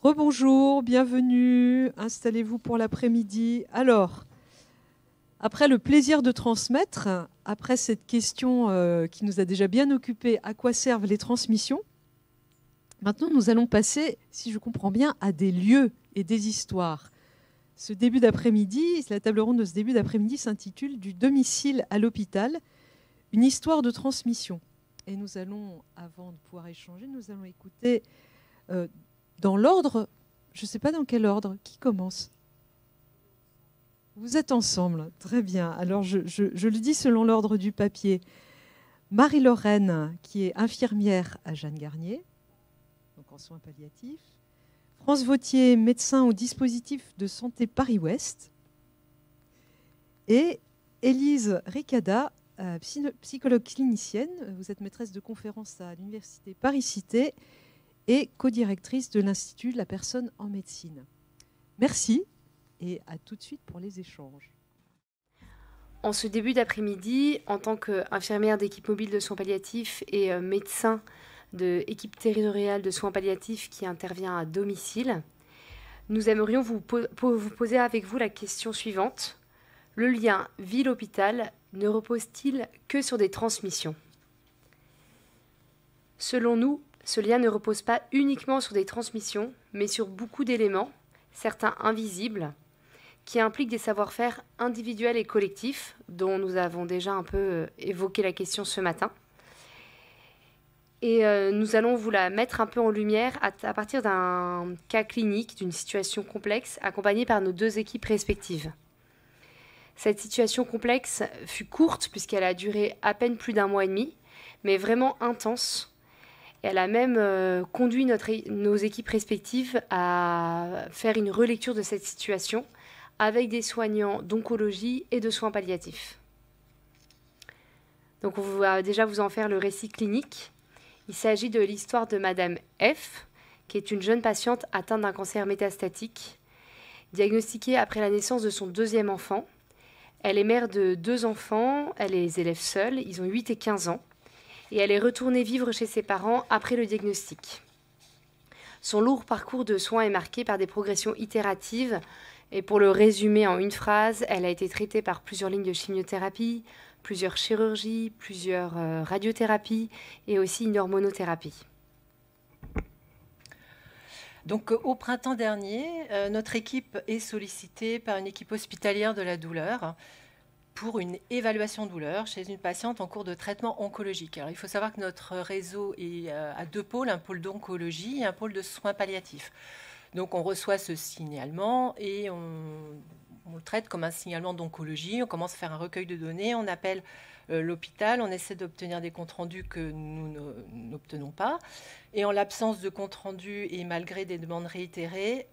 Rebonjour, bienvenue, installez-vous pour l'après-midi. Alors, après le plaisir de transmettre, après cette question qui nous a déjà bien occupés, à quoi servent les transmissions? Maintenant, nous allons passer, si je comprends bien, à des lieux et des histoires. Ce début d'après-midi, la table ronde de ce début d'après-midi s'intitule « Du domicile à l'hôpital, une histoire de transmission ». Et nous allons, avant de pouvoir échanger, nous allons écouter dans l'ordre, je ne sais pas dans quel ordre, qui commence? Vous êtes ensemble, très bien. Alors je le dis selon l'ordre du papier. Marie-Lorraine, qui est infirmière à Jeanne Garnier, donc en soins palliatifs. France Vautier, médecin au dispositif de santé Paris-Ouest. Et Élise Ricada, psychologue clinicienne. Vous êtes maîtresse de conférences à l'université Paris-Cité et co-directrice de l'Institut de la personne en médecine. Merci et à tout de suite pour les échanges. En ce début d'après-midi, en tant qu'infirmière d'équipe mobile de soins palliatifs et médecin de équipe territoriale de soins palliatifs qui intervient à domicile, nous aimerions vous poser avec vous la question suivante. Le lien ville-hôpital ne repose-t-il que sur des transmissions? Selon nous, ce lien ne repose pas uniquement sur des transmissions, mais sur beaucoup d'éléments, certains invisibles, qui impliquent des savoir-faire individuels et collectifs, dont nous avons déjà un peu évoqué la question ce matin. Et nous allons vous la mettre un peu en lumière à partir d'un cas clinique, d'une situation complexe, accompagnée par nos deux équipes respectives. Cette situation complexe fut courte, puisqu'elle a duré à peine plus d'1 mois et demi, mais vraiment intense. Elle a même conduit nos équipes respectives à faire une relecture de cette situation avec des soignants d'oncologie et de soins palliatifs. Donc on va déjà vous en faire le récit clinique. Il s'agit de l'histoire de Madame F, qui est une jeune patiente atteinte d'un cancer métastatique, diagnostiquée après la naissance de son 2e enfant. Elle est mère de 2 enfants, elle est élève seule, ils ont 8 et 15 ans. Et elle est retournée vivre chez ses parents après le diagnostic. Son lourd parcours de soins est marqué par des progressions itératives. Et pour le résumer en une phrase, elle a été traitée par plusieurs lignes de chimiothérapie, plusieurs chirurgies, plusieurs radiothérapies et aussi une hormonothérapie. Donc, au printemps dernier, notre équipe est sollicitée par une équipe hospitalière de la douleur pour une évaluation douleur chez une patiente en cours de traitement oncologique. Alors, il faut savoir que notre réseau est à 2 pôles, un pôle d'oncologie et un pôle de soins palliatifs. Donc, on reçoit ce signalement et on le traite comme un signalement d'oncologie. On commence à faire un recueil de données, on appelle l'hôpital, on essaie d'obtenir des comptes rendus que nous n'obtenons pas. Et en l'absence de comptes rendus et malgré des demandes réitérées,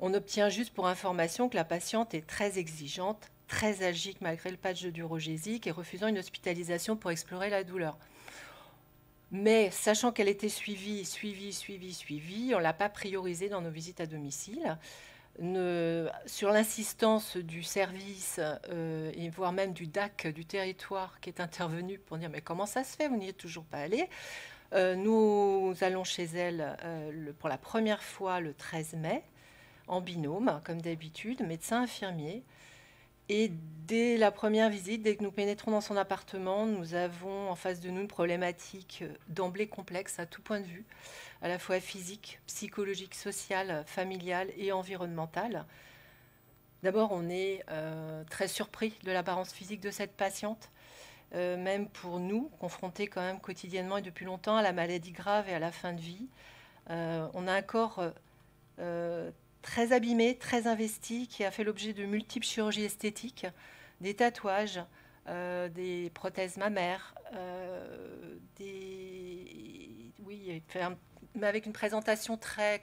on obtient juste pour information que la patiente est très exigeante, très algique malgré le patch de durogésique et refusant une hospitalisation pour explorer la douleur. Mais sachant qu'elle était suivie, on ne l'a pas priorisée dans nos visites à domicile. Sur l'insistance du service et voire même du DAC du territoire qui est intervenu pour dire « mais comment ça se fait, vous n'y êtes toujours pas allé ?» Nous allons chez elle pour la première fois le 13 mai, en binôme, comme d'habitude, médecin-infirmier. Et dès la première visite, dès que nous pénétrons dans son appartement, nous avons en face de nous une problématique d'emblée complexe à tout point de vue, à la fois physique, psychologique, sociale, familiale et environnementale. D'abord, on est très surpris de l'apparence physique de cette patiente, même pour nous, confrontés quand même quotidiennement et depuis longtemps à la maladie grave et à la fin de vie. On a un corps très abîmé, très investi, qui a fait l'objet de multiples chirurgies esthétiques, des tatouages, des prothèses mammaires, mais avec une présentation très,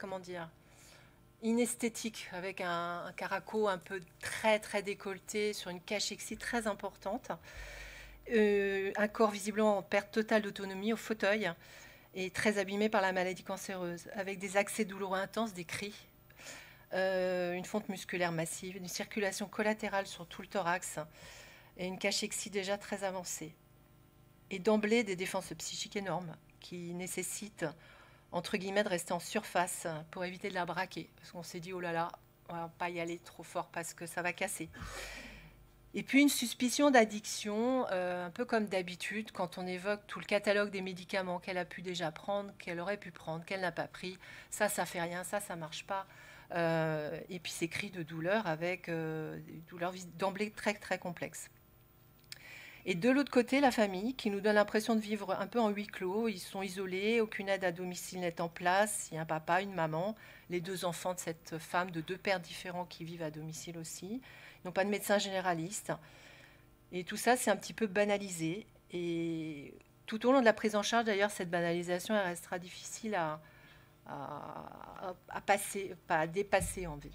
inesthétique, avec un caraco un peu très décolleté, sur une cachexie très importante, un corps visiblement en perte totale d'autonomie au fauteuil, et très abîmé par la maladie cancéreuse, avec des accès douloureux intenses, des cris, une fonte musculaire massive, une circulation collatérale sur tout le thorax et une cachexie déjà très avancée. Et d'emblée, des défenses psychiques énormes qui nécessitent entre guillemets, de rester en surface pour éviter de la braquer. Parce qu'on s'est dit, oh là là, on va pas y aller trop fort parce que ça va casser. Et puis une suspicion d'addiction, un peu comme d'habitude, quand on évoque tout le catalogue des médicaments qu'elle a pu déjà prendre, qu'elle aurait pu prendre, qu'elle n'a pas pris. Ça fait rien, ça marche pas. Et puis ces cris de douleur avec des douleurs d'emblée très, très complexes. Et de l'autre côté, la famille, qui nous donne l'impression de vivre un peu en huis clos. Ils sont isolés, aucune aide à domicile n'est en place. Il y a un papa, une maman, les 2 enfants de cette femme, de 2 pères différents qui vivent à domicile aussi. Ils n'ont pas de médecin généraliste. Et tout ça, c'est un petit peu banalisé. Et tout au long de la prise en charge, d'ailleurs, cette banalisation, elle restera difficile à passer, pas à dépasser en fait.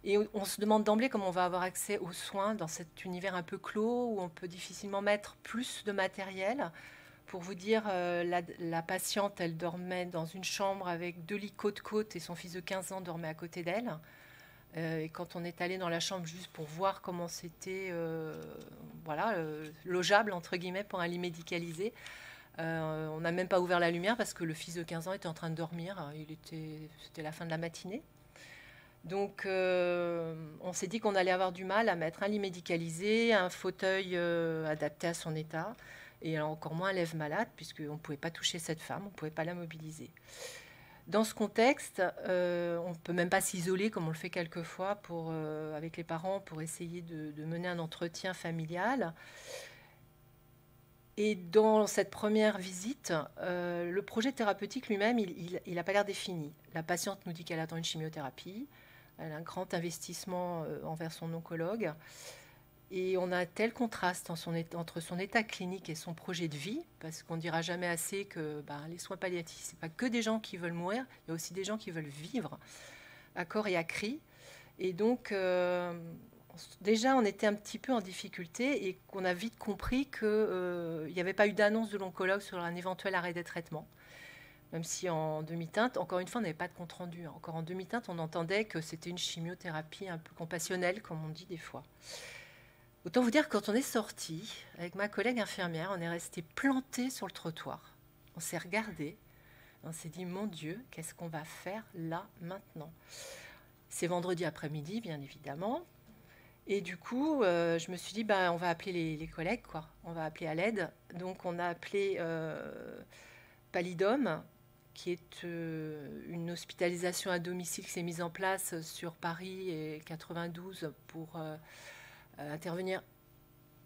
Et on se demande d'emblée comment on va avoir accès aux soins dans cet univers un peu clos où on peut difficilement mettre plus de matériel. Pour vous dire, la patiente, elle dormait dans une chambre avec 2 lits côte-côte et son fils de 15 ans dormait à côté d'elle. Et quand on est allé dans la chambre juste pour voir comment c'était logeable, entre guillemets, pour un lit médicalisé, on n'a même pas ouvert la lumière parce que le fils de 15 ans était en train de dormir. C'était la fin de la matinée. Donc, on s'est dit qu'on allait avoir du mal à mettre un lit médicalisé, un fauteuil adapté à son état, et encore moins un lève-malade, puisqu'on ne pouvait pas toucher cette femme, on ne pouvait pas la mobiliser. Dans ce contexte, on ne peut même pas s'isoler, comme on le fait quelquefois avec les parents, pour essayer de mener un entretien familial. Et dans cette première visite, le projet thérapeutique lui-même, il n'a pas l'air défini. La patiente nous dit qu'elle attend une chimiothérapie. Elle a un grand investissement envers son oncologue. Et on a un tel contraste entre son état clinique et son projet de vie, parce qu'on ne dira jamais assez que les soins palliatifs, ce n'est pas que des gens qui veulent mourir, il y a aussi des gens qui veulent vivre à corps et à cri. Et donc, déjà, on était un petit peu en difficulté et qu'on a vite compris qu'il n'y avait pas eu d'annonce de l'oncologue sur un éventuel arrêt des traitements. Même si en demi-teinte, encore une fois, on n'avait pas de compte-rendu. Encore en demi-teinte, on entendait que c'était une chimiothérapie un peu compassionnelle, comme on dit des fois. Autant vous dire que quand on est sorti, avec ma collègue infirmière, on est resté planté sur le trottoir. On s'est regardé, on s'est dit, mon Dieu, qu'est-ce qu'on va faire là, maintenant? C'est vendredi après-midi, bien évidemment. Et du coup, je me suis dit, on va appeler les collègues, quoi. On va appeler à l'aide. Donc, on a appelé Pallidum, qui est une hospitalisation à domicile qui s'est mise en place sur Paris et 92 pour intervenir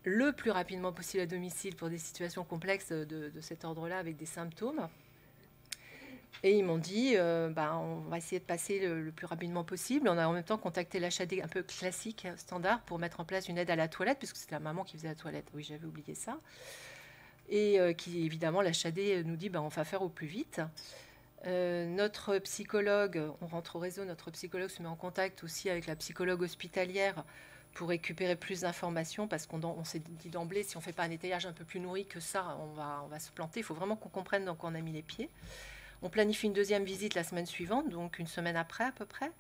le plus rapidement possible à domicile pour des situations complexes de cet ordre-là avec des symptômes. Et ils m'ont dit, on va essayer de passer le plus rapidement possible. On a en même temps contacté l'HAD un peu classique, standard, pour mettre en place une aide à la toilette, puisque c'était la maman qui faisait la toilette. Oui, j'avais oublié ça. Et qui, évidemment, l'HAD nous dit, on va faire au plus vite. Notre psychologue, on rentre au réseau, notre psychologue se met en contact aussi avec la psychologue hospitalière pour récupérer plus d'informations, parce qu'on s'est dit d'emblée, si on ne fait pas un étayage un peu plus nourri que ça, on va se planter. Il faut vraiment qu'on comprenne dans quoi on a mis les pieds. On planifie une deuxième visite la semaine suivante, donc une semaine après à peu près.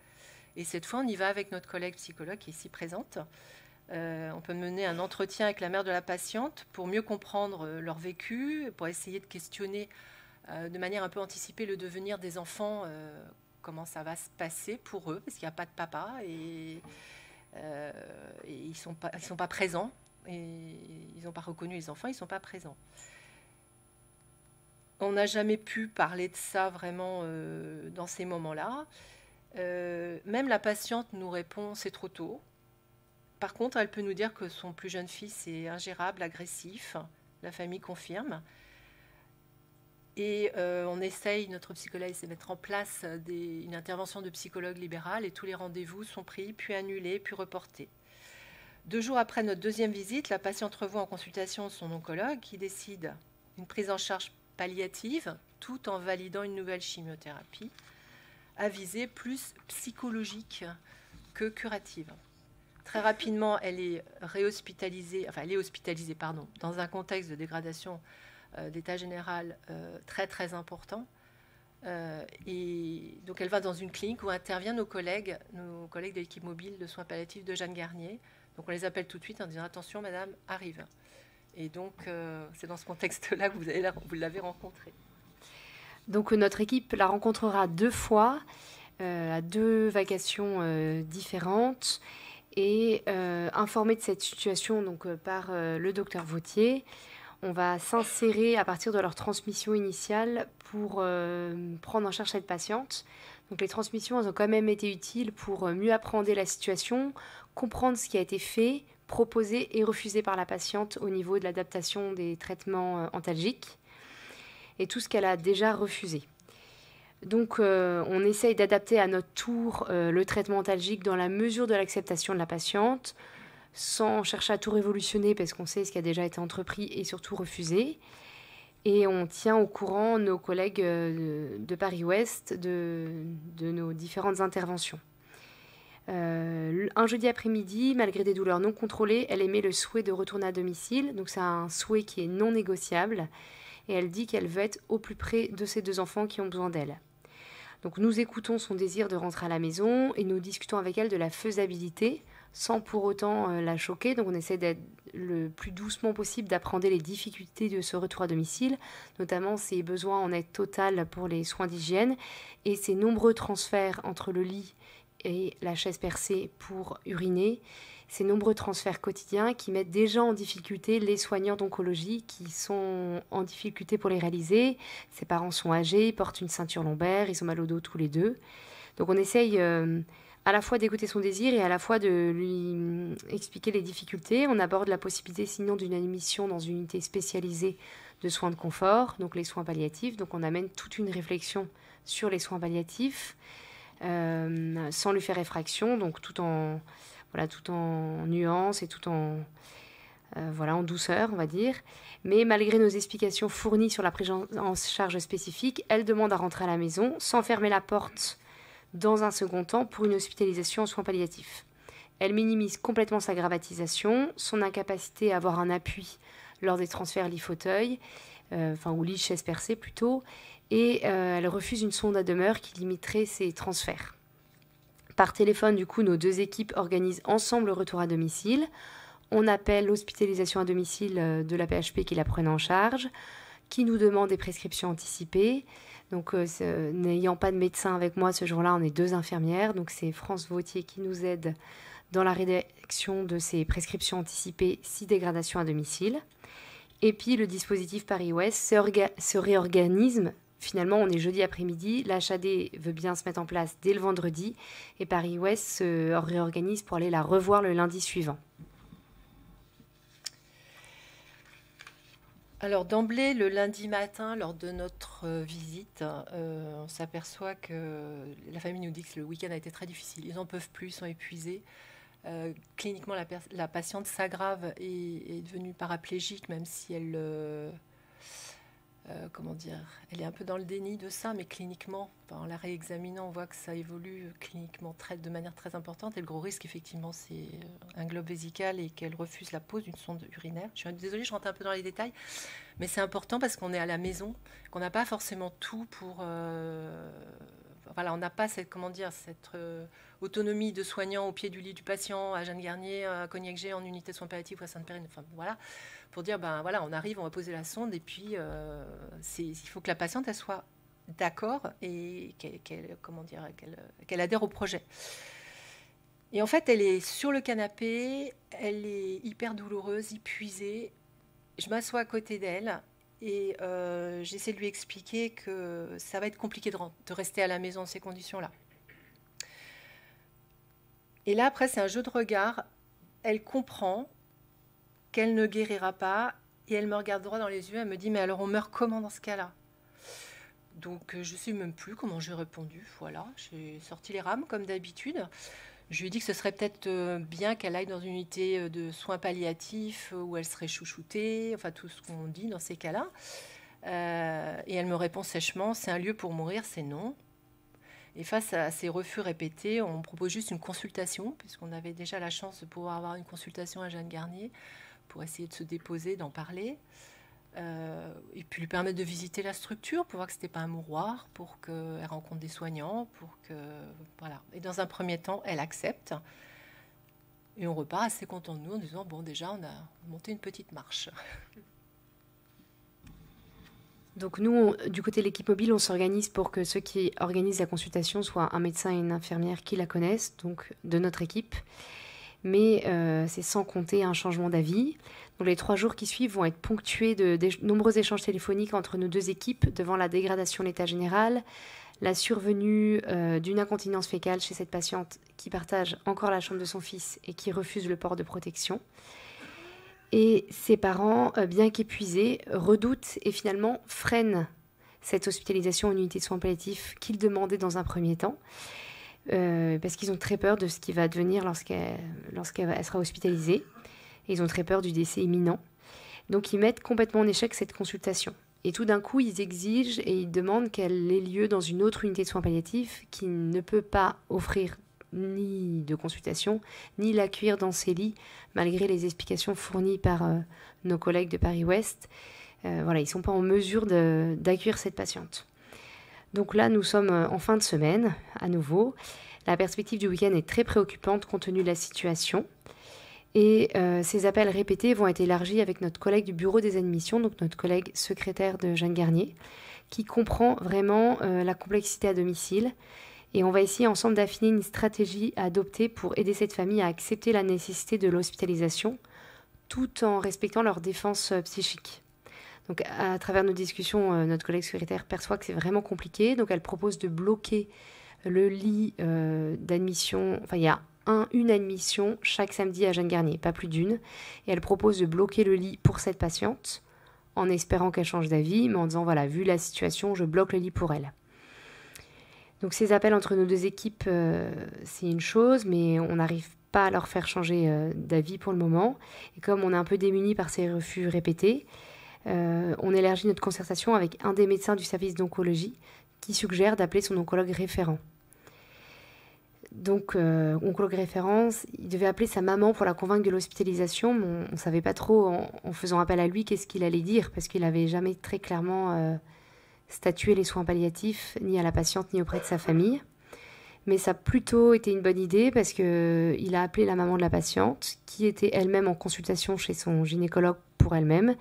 Et cette fois, on y va avec notre collègue psychologue qui est ici présente. On peut mener un entretien avec la mère de la patiente pour mieux comprendre leur vécu, pour essayer de questionner de manière un peu anticipée le devenir des enfants, comment ça va se passer pour eux, parce qu'il n'y a pas de papa et ils sont pas présents. Et ils n'ont pas reconnu les enfants, ils ne sont pas présents. On n'a jamais pu parler de ça vraiment dans ces moments-là. Même la patiente nous répond, c'est trop tôt. Par contre, elle peut nous dire que son plus jeune fils est ingérable, agressif. La famille confirme. Et on essaye, notre psychologue essaie de mettre en place une intervention de psychologue libéral et tous les rendez-vous sont pris, puis annulés, puis reportés. 2 jours après notre deuxième visite, la patiente revoit en consultation son oncologue qui décide une prise en charge palliative tout en validant une nouvelle chimiothérapie à visée plus psychologique que curative. Très rapidement, elle est hospitalisée dans un contexte de dégradation d'état général très très important. Et donc elle va dans une clinique où interviennent nos collègues de l'équipe mobile de soins palliatifs de Jeanne Garnier. Donc on les appelle tout de suite en disant attention madame, arrive. Et donc c'est dans ce contexte-là que vous l'avez rencontrée. Donc notre équipe la rencontrera 2 fois, à 2 vacations différentes, et informée de cette situation donc, par le docteur Vautier. On va s'insérer à partir de leur transmission initiale pour prendre en charge cette patiente. Donc les transmissions, elles ont quand même été utiles pour mieux appréhender la situation, comprendre ce qui a été fait, proposé et refusé par la patiente au niveau de l'adaptation des traitements antalgiques et tout ce qu'elle a déjà refusé. Donc on essaye d'adapter à notre tour le traitement antalgique dans la mesure de l'acceptation de la patiente, sans chercher à tout révolutionner parce qu'on sait ce qui a déjà été entrepris et surtout refusé. Et on tient au courant nos collègues de Paris-Ouest de nos différentes interventions. Un jeudi après-midi, malgré des douleurs non contrôlées, elle émet le souhait de retourner à domicile. Donc c'est un souhait qui est non négociable. Et elle dit qu'elle veut être au plus près de ses 2 enfants qui ont besoin d'elle. Donc nous écoutons son désir de rentrer à la maison et nous discutons avec elle de la faisabilité, sans pour autant la choquer. Donc on essaie d'être le plus doucement possible, d'appréhender les difficultés de ce retour à domicile, notamment ses besoins en aide totale pour les soins d'hygiène et ses nombreux transferts entre le lit et la chaise percée pour uriner, ces nombreux transferts quotidiens qui mettent déjà en difficulté les soignants d'oncologie qui sont en difficulté pour les réaliser. Ses parents sont âgés, ils portent une ceinture lombaire, ils ont mal au dos tous les 2. Donc on essaye à la fois d'écouter son désir et à la fois de lui expliquer les difficultés. On aborde la possibilité sinon d'une admission dans une unité spécialisée de soins de confort, donc les soins palliatifs. Donc on amène toute une réflexion sur les soins palliatifs sans lui faire effraction, donc tout en nuance et tout en douceur, on va dire. Mais malgré nos explications fournies sur la prise en charge spécifique, elle demande à rentrer à la maison sans fermer la porte dans un second temps pour une hospitalisation en soins palliatifs. Elle minimise complètement sa gravatisation, son incapacité à avoir un appui lors des transferts lit-fauteuil, ou lit-chaise percée plutôt, et elle refuse une sonde à demeure qui limiterait ses transferts. Par téléphone, du coup, nos 2 équipes organisent ensemble le retour à domicile. On appelle l'hospitalisation à domicile de la PHP qui la prenait en charge, qui nous demande des prescriptions anticipées. Donc, n'ayant pas de médecin avec moi ce jour-là, on est 2 infirmières. Donc, c'est France Vautier qui nous aide dans la rédaction de ces prescriptions anticipées si dégradation à domicile. Et puis, le dispositif Paris-Ouest se réorganise. Finalement, on est jeudi après-midi, l'HAD veut bien se mettre en place dès le vendredi et Paris-Ouest se réorganise pour aller la revoir le lundi suivant. Alors d'emblée, le lundi matin, lors de notre visite, on s'aperçoit que la famille nous dit que le week-end a été très difficile. Ils n'en peuvent plus, ils sont épuisés. Cliniquement, la patiente s'aggrave et est devenue paraplégique, même si elle... elle est un peu dans le déni de ça, mais cliniquement, en la réexaminant, on voit que ça évolue cliniquement de manière très importante. Et le gros risque, effectivement, c'est un globe vésical et qu'elle refuse la pose d'une sonde urinaire. Je suis désolée, je rentre un peu dans les détails, mais c'est important parce qu'on est à la maison, qu'on n'a pas forcément tout pour... on n'a pas cette autonomie de soignant au pied du lit du patient, à Jeanne-Garnier, à Cognac-G, en unité de soins palliatifs ou à Sainte-Périne. Pour dire, on arrive, on va poser la sonde, et puis il faut que la patiente elle soit d'accord et qu'elle adhère au projet. Et en fait, elle est sur le canapé, elle est hyper douloureuse, épuisée. Je m'assois à côté d'elle et j'essaie de lui expliquer que ça va être compliqué de rester à la maison dans ces conditions-là. Et là, après, c'est un jeu de regard. Elle comprend qu'elle ne guérira pas et elle me regarde droit dans les yeux. Elle me dit, mais alors on meurt comment dans ce cas-là? Donc, je ne sais même plus comment j'ai répondu. Voilà, j'ai sorti les rames comme d'habitude. Je lui ai dit que ce serait peut-être bien qu'elle aille dans une unité de soins palliatifs où elle serait chouchoutée, enfin tout ce qu'on dit dans ces cas-là. Et elle me répond sèchement, c'est un lieu pour mourir, c'est non. Et face à ces refus répétés, on propose juste une consultation, puisqu'on avait déjà la chance de pouvoir avoir une consultation à Jeanne-Garnier pour essayer de se déposer, d'en parler. Et puis lui permettre de visiter la structure pour voir que ce n'était pas un mouroir, pour qu'elle rencontre des soignants, voilà. Et dans un premier temps, elle accepte. Et on repart assez content de nous en disant, bon, déjà, on a monté une petite marche. Donc nous, du côté de l'équipe mobile, on s'organise pour que ceux qui organisent la consultation soient un médecin et une infirmière qui la connaissent, donc de notre équipe. Mais c'est sans compter un changement d'avis. Donc les 3 jours qui suivent vont être ponctués de nombreux échanges téléphoniques entre nos 2 équipes devant la dégradation de l'état général, la survenue d'une incontinence fécale chez cette patiente qui partage encore la chambre de son fils et qui refuse le port de protection. Et ses parents, bien qu'épuisés, redoutent et finalement freinent cette hospitalisation en unité de soins palliatifs qu'ils demandaient dans un premier temps, parce qu'ils ont très peur de ce qui va advenir lorsqu'elle sera hospitalisée. Et ils ont très peur du décès imminent. Donc ils mettent complètement en échec cette consultation. Et tout d'un coup, ils exigent et ils demandent qu'elle ait lieu dans une autre unité de soins palliatifs qui ne peut pas offrir ni de consultation, ni l'accueillir dans ses lits, malgré les explications fournies par nos collègues de Paris-Ouest. Voilà, ils ne sont pas en mesure d'accueillir cette patiente. Donc là, nous sommes en fin de semaine, à nouveau. La perspective du week-end est très préoccupante compte tenu de la situation. Et ces appels répétés vont être élargis avec notre collègue du bureau des admissions, donc notre collègue secrétaire de Jeanne Garnier, qui comprend vraiment la complexité à domicile. Et on va essayer ensemble d'affiner une stratégie à adopter pour aider cette famille à accepter la nécessité de l'hospitalisation, tout en respectant leur défense psychique. Donc à travers nos discussions, notre collègue secrétaire perçoit que c'est vraiment compliqué. Donc elle propose de bloquer le lit d'admission. Enfin, il y a une admission chaque samedi à Jeanne Garnier, pas plus d'une. Et elle propose de bloquer le lit pour cette patiente, en espérant qu'elle change d'avis, mais en disant, voilà, vu la situation, je bloque le lit pour elle. Donc ces appels entre nos 2 équipes, c'est une chose, mais on n'arrive pas à leur faire changer d'avis pour le moment. Et comme on est un peu démunis par ces refus répétés, on élargit notre concertation avec un des médecins du service d'oncologie qui suggère d'appeler son oncologue référent. Donc, oncologue référent, il devait appeler sa maman pour la convaincre de l'hospitalisation, mais on ne savait pas trop, en faisant appel à lui, qu'est-ce qu'il allait dire, parce qu'il n'avait jamais très clairement statué les soins palliatifs, ni à la patiente, ni auprès de sa famille. Mais ça a plutôt été une bonne idée, parce qu'il a appelé la maman de la patiente, qui était elle-même en consultation chez son gynécologue pour elle-même,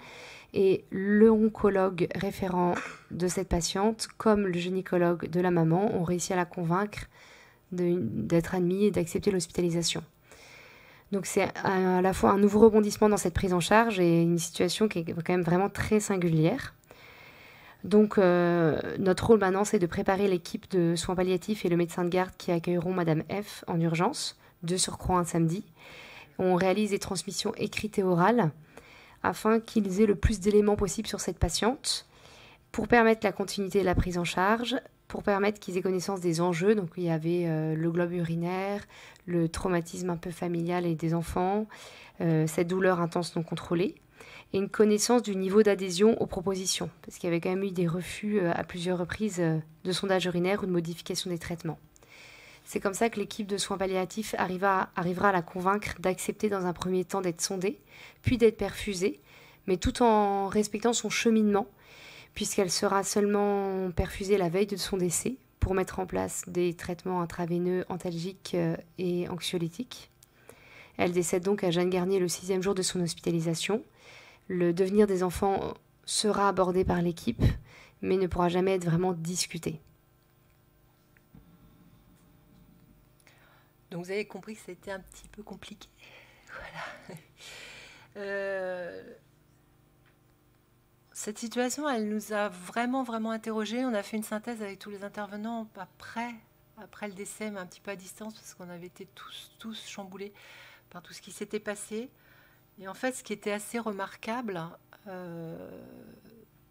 et le oncologue référent de cette patiente, comme le gynécologue de la maman, ont réussi à la convaincre d'être admis et d'accepter l'hospitalisation. Donc c'est à la fois un nouveau rebondissement dans cette prise en charge et une situation qui est quand même vraiment très singulière. Donc notre rôle maintenant, c'est de préparer l'équipe de soins palliatifs et le médecin de garde qui accueilleront Madame F en urgence, de surcroît un samedi. On réalise des transmissions écrites et orales afin qu'ils aient le plus d'éléments possible sur cette patiente pour permettre la continuité de la prise en charge, pour permettre qu'ils aient connaissance des enjeux. Donc il y avait le globe urinaire, le traumatisme un peu familial et des enfants, cette douleur intense non contrôlée, et une connaissance du niveau d'adhésion aux propositions, parce qu'il y avait quand même eu des refus à plusieurs reprises de sondage urinaire ou de modification des traitements. C'est comme ça que l'équipe de soins palliatifs arrivera à la convaincre d'accepter dans un premier temps d'être sondée, puis d'être perfusée, mais tout en respectant son cheminement, puisqu'elle sera seulement perfusée la veille de son décès pour mettre en place des traitements intraveineux antalgiques et anxiolytiques. Elle décède donc à Jeanne Garnier le 6e jour de son hospitalisation. Le devenir des enfants sera abordé par l'équipe, mais ne pourra jamais être vraiment discuté. Donc vous avez compris que c'était un petit peu compliqué. Voilà. Cette situation, elle nous a vraiment interrogés. On a fait une synthèse avec tous les intervenants après le décès, mais un petit peu à distance, parce qu'on avait été tous chamboulés par tout ce qui s'était passé. Et en fait, ce qui était assez remarquable,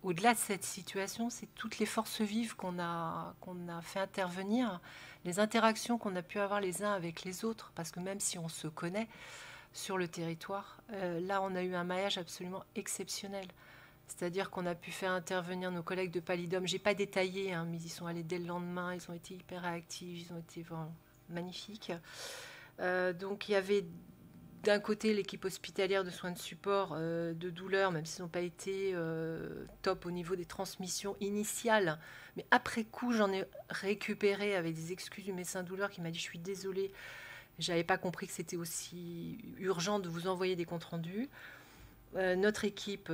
au-delà de cette situation, c'est toutes les forces vives qu'on a fait intervenir, les interactions qu'on a pu avoir les uns avec les autres, parce que même si on se connaît sur le territoire, là, on a eu un maillage absolument exceptionnel. C'est-à-dire qu'on a pu faire intervenir nos collègues de Palidom. Je n'ai pas détaillé, mais ils y sont allés dès le lendemain, ils ont été hyper réactifs, ils ont été vraiment magnifiques. Donc il y avait d'un côté l'équipe hospitalière de soins de support de douleur, même s'ils n'ont pas été top au niveau des transmissions initiales. Mais après coup, j'en ai récupéré avec des excuses du médecin douleur qui m'a dit « je suis désolée, je n'avais pas compris que c'était aussi urgent de vous envoyer des comptes rendus ». notre équipe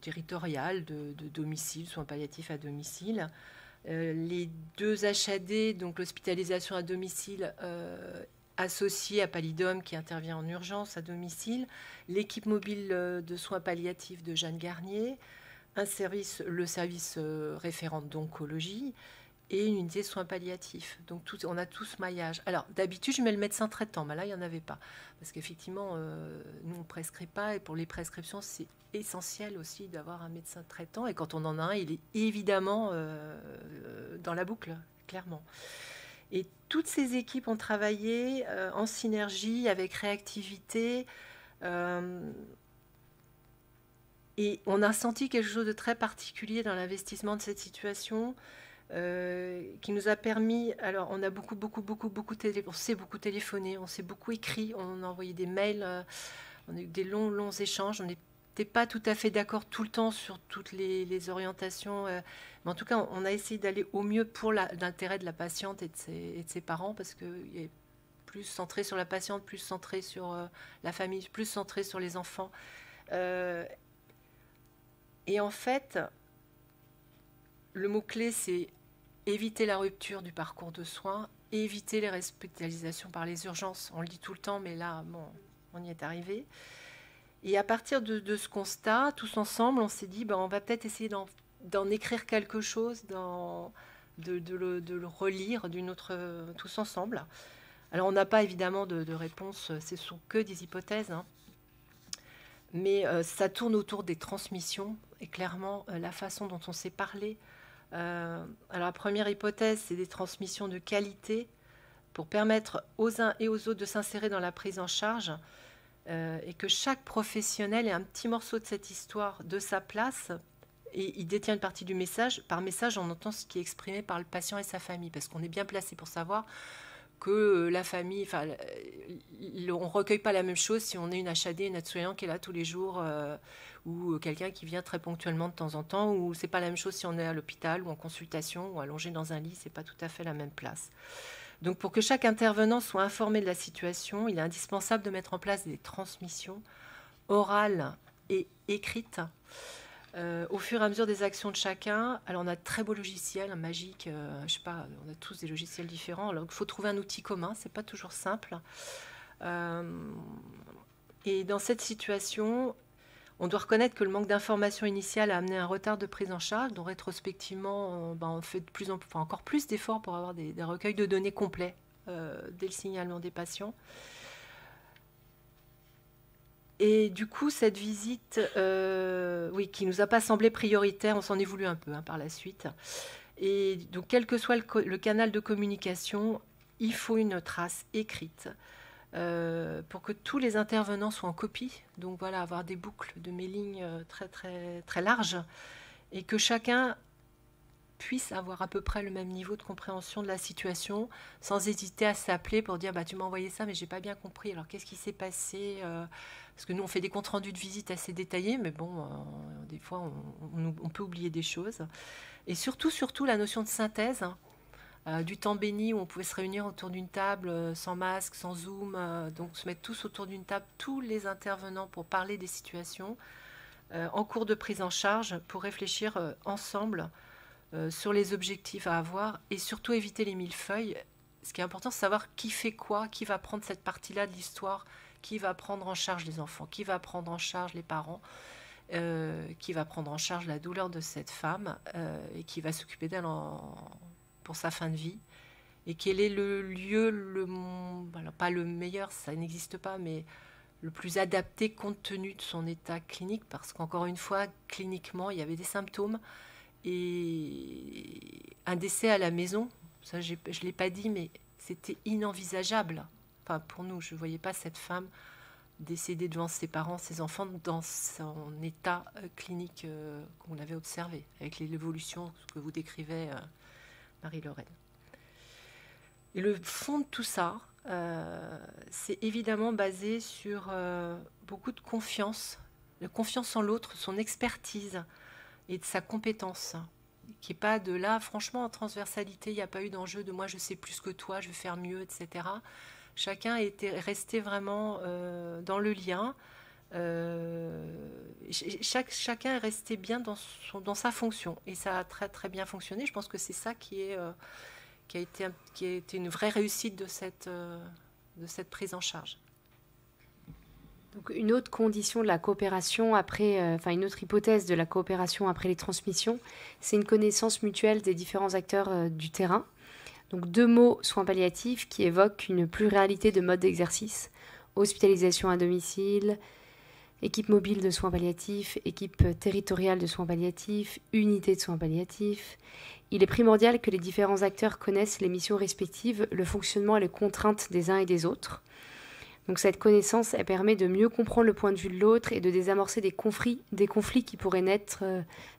territoriale de domicile, soins palliatifs à domicile, les 2 HAD, donc l'hospitalisation à domicile associée à Palidom qui intervient en urgence à domicile, l'équipe mobile de soins palliatifs de Jeanne Garnier, le service référent d'oncologie et une unité de soins palliatifs. Donc on a tout ce maillage. Alors d'habitude, je mets le médecin traitant, mais là, il n'y en avait pas. Parce qu'effectivement, nous, on ne prescrit pas. Et pour les prescriptions, c'est essentiel aussi d'avoir un médecin traitant. Et quand on en a un, il est évidemment dans la boucle, clairement. Et toutes ces équipes ont travaillé en synergie, avec réactivité. Et on a senti quelque chose de très particulier dans l'investissement de cette situation. Qui nous a permis, alors on a beaucoup on s'est beaucoup téléphoné, on s'est beaucoup écrit, on a envoyé des mails, on a eu des longs échanges, on n'était pas tout à fait d'accord tout le temps sur toutes les orientations, mais en tout cas on a essayé d'aller au mieux pour l'intérêt de la patiente et de ses parents, parce qu'il est plus centré sur la patiente, plus centré sur la famille, plus centré sur les enfants. Et en fait, le mot-clé, c'est éviter la rupture du parcours de soins, éviter les hospitalisations par les urgences. On le dit tout le temps, mais là, bon, on y est arrivé. Et à partir de ce constat, tous ensemble, on s'est dit, on va peut-être essayer d'en écrire quelque chose, de le relire tous ensemble. Alors, on n'a pas évidemment de réponse, ce sont que des hypothèses, hein. Mais ça tourne autour des transmissions, et clairement, la façon dont on s'est parlé. Alors la première hypothèse, c'est des transmissions de qualité pour permettre aux uns et aux autres de s'insérer dans la prise en charge, et que chaque professionnel ait un petit morceau de cette histoire, de sa place, et il détient une partie du message. Par message, on entend ce qui est exprimé par le patient et sa famille, parce qu'on est bien placé pour savoir que la famille, on ne recueille pas la même chose si on est une HAD, une aide-soignante qui est là tous les jours, ou quelqu'un qui vient très ponctuellement de temps en temps, ou c'est pas la même chose si on est à l'hôpital ou en consultation ou allongé dans un lit, c'est pas tout à fait la même place. Donc pour que chaque intervenant soit informé de la situation, il est indispensable de mettre en place des transmissions orales et écrites au fur et à mesure des actions de chacun. Alors on a de très beaux logiciels, un magique, je sais pas, on a tous des logiciels différents. Alors il faut trouver un outil commun, c'est pas toujours simple. Et dans cette situation, on doit reconnaître que le manque d'information initiale a amené un retard de prise en charge. Donc rétrospectivement, on fait encore plus d'efforts pour avoir des recueils de données complets dès le signalement des patients. Et du coup, cette visite, qui nous a pas semblé prioritaire, on s'en est voulu un peu par la suite. Et donc, quel que soit le canal de communication, il faut une trace écrite pour que tous les intervenants soient en copie. Donc voilà, avoir des boucles de mailing très, très, très larges, et que chacun puisse avoir à peu près le même niveau de compréhension de la situation, sans hésiter à s'appeler pour dire tu m'as envoyé ça mais j'ai pas bien compris, alors qu'est-ce qui s'est passé, parce que nous on fait des comptes rendus de visite assez détaillés, mais bon, des fois on peut oublier des choses. Et surtout la notion de synthèse, du temps béni où on pouvait se réunir autour d'une table sans masque, sans zoom, donc se mettre tous autour d'une table, tous les intervenants, pour parler des situations en cours de prise en charge, pour réfléchir ensemble sur les objectifs à avoir, et surtout éviter les millefeuilles. Ce qui est important, c'est savoir qui fait quoi, qui va prendre cette partie-là de l'histoire, qui va prendre en charge les enfants, qui va prendre en charge les parents, qui va prendre en charge la douleur de cette femme, et qui va s'occuper d'elle pour sa fin de vie. Et quel est le lieu, alors pas le meilleur, ça n'existe pas, mais le plus adapté compte tenu de son état clinique, parce qu'encore une fois, cliniquement, il y avait des symptômes. Et un décès à la maison, ça je ne l'ai pas dit, mais c'était inenvisageable. Enfin, pour nous, je ne voyais pas cette femme décédée devant ses parents, ses enfants, dans son état clinique qu'on avait observé, avec l'évolution que vous décrivez, Marie-Laurenne. Et le fond de tout ça, c'est évidemment basé sur beaucoup de confiance en l'autre, son expertise, et de sa compétence, qui n'est pas de là, franchement, en transversalité, il n'y a pas eu d'enjeu de moi je sais plus que toi, je vais faire mieux, etc. Chacun était resté vraiment dans le lien, Chacun est resté bien dans sa fonction et ça a très très bien fonctionné. Je pense que c'est ça qui a été une vraie réussite de cette prise en charge. Donc une autre condition de la coopération une autre hypothèse de la coopération après les transmissions, c'est une connaissance mutuelle des différents acteurs du terrain. Donc 2 mots soins palliatifs qui évoquent une pluralité de modes d'exercice: hospitalisation à domicile, équipe mobile de soins palliatifs, équipe territoriale de soins palliatifs, unité de soins palliatifs. Il est primordial que les différents acteurs connaissent les missions respectives, le fonctionnement et les contraintes des uns et des autres. Donc cette connaissance, elle permet de mieux comprendre le point de vue de l'autre et de désamorcer des conflits qui pourraient naître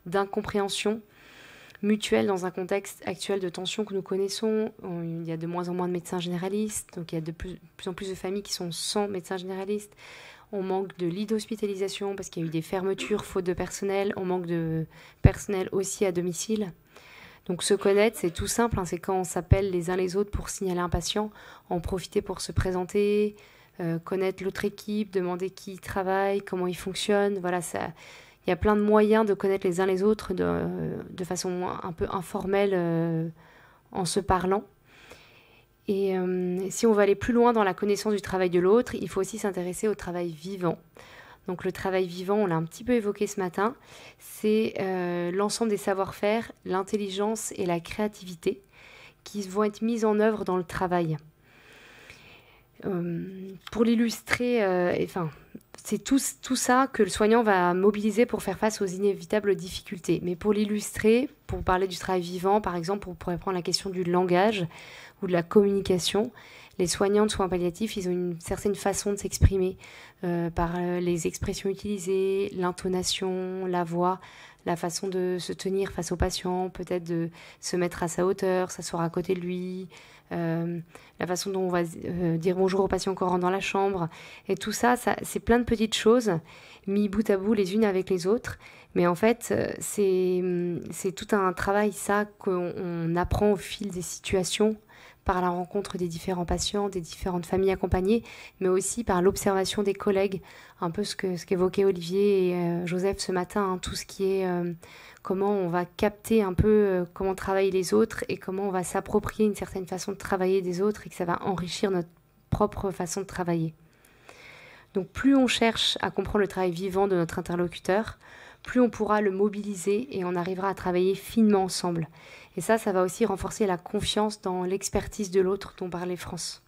d'incompréhension mutuelle dans un contexte actuel de tension que nous connaissons. Il y a de moins en moins de médecins généralistes, donc il y a de plus en plus de familles qui sont sans médecin généraliste. On manque de lits d'hospitalisation parce qu'il y a eu des fermetures faute de personnel. On manque de personnel aussi à domicile. Donc se connaître, c'est tout simple, c'est quand on s'appelle les uns les autres pour signaler un patient, en profiter pour se présenter, connaître l'autre équipe, demander qui y travaille, comment il fonctionne. Voilà, il y a plein de moyens de connaître les uns les autres de façon un peu informelle en se parlant. Et si on veut aller plus loin dans la connaissance du travail de l'autre, il faut aussi s'intéresser au travail vivant. Donc le travail vivant, on l'a un petit peu évoqué ce matin, c'est l'ensemble des savoir-faire, l'intelligence et la créativité qui vont être mises en œuvre dans le travail. Pour l'illustrer, c'est tout ça que le soignant va mobiliser pour faire face aux inévitables difficultés. Mais pour l'illustrer, pour parler du travail vivant, par exemple, on pourrait prendre la question du langage ou de la communication. Les soignants de soins palliatifs, ils ont une certaine façon de s'exprimer par les expressions utilisées, l'intonation, la voix, la façon de se tenir face au patient, peut-être de se mettre à sa hauteur, s'asseoir à côté de lui, la façon dont on va dire bonjour au patient quand on rentre dans la chambre. Et tout ça, c'est plein de petites choses mis bout à bout les unes avec les autres. Mais en fait, c'est tout un travail, ça, qu'on apprend au fil des situations, par la rencontre des différents patients, des différentes familles accompagnées, mais aussi par l'observation des collègues, un peu ce qu'évoquaient Olivier et Joseph ce matin, tout ce qui est comment on va capter un peu comment travaillent les autres et comment on va s'approprier une certaine façon de travailler des autres et que ça va enrichir notre propre façon de travailler. Donc plus on cherche à comprendre le travail vivant de notre interlocuteur, plus on pourra le mobiliser et on arrivera à travailler finement ensemble. Et ça va aussi renforcer la confiance dans l'expertise de l'autre dont parlait France.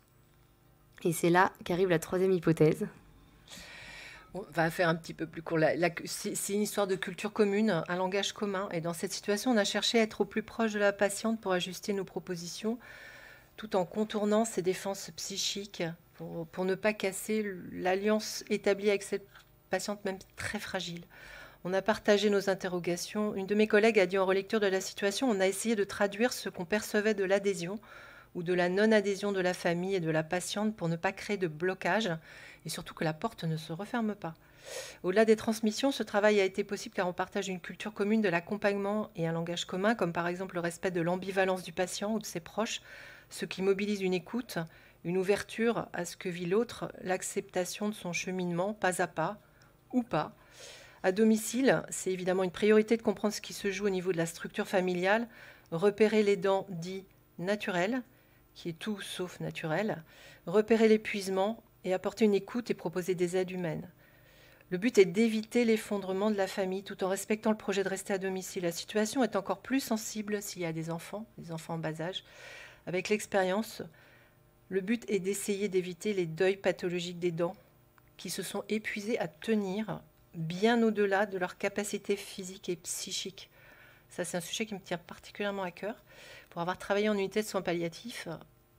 Et c'est là qu'arrive la 3e hypothèse. On va faire un petit peu plus court. C'est une histoire de culture commune, un langage commun. Et dans cette situation, on a cherché à être au plus proche de la patiente pour ajuster nos propositions, tout en contournant ses défenses psychiques, pour ne pas casser l'alliance établie avec cette patiente, même très fragile. On a partagé nos interrogations. Une de mes collègues a dit en relecture de la situation, on a essayé de traduire ce qu'on percevait de l'adhésion ou de la non-adhésion de la famille et de la patiente pour ne pas créer de blocage et surtout que la porte ne se referme pas. Au-delà des transmissions, ce travail a été possible car on partage une culture commune de l'accompagnement et un langage commun, comme par exemple le respect de l'ambivalence du patient ou de ses proches, ce qui mobilise une écoute, une ouverture à ce que vit l'autre, l'acceptation de son cheminement, pas à pas ou pas. À domicile, c'est évidemment une priorité de comprendre ce qui se joue au niveau de la structure familiale, repérer l'aidant dit naturel, qui est tout sauf naturel, repérer l'épuisement et apporter une écoute et proposer des aides humaines. Le but est d'éviter l'effondrement de la famille tout en respectant le projet de rester à domicile. La situation est encore plus sensible s'il y a des enfants en bas âge. Avec l'expérience, le but est d'essayer d'éviter les deuils pathologiques des dents qui se sont épuisés à tenir bien au-delà de leur capacité physique et psychique. Ça, c'est un sujet qui me tient particulièrement à cœur. Pour avoir travaillé en unité de soins palliatifs,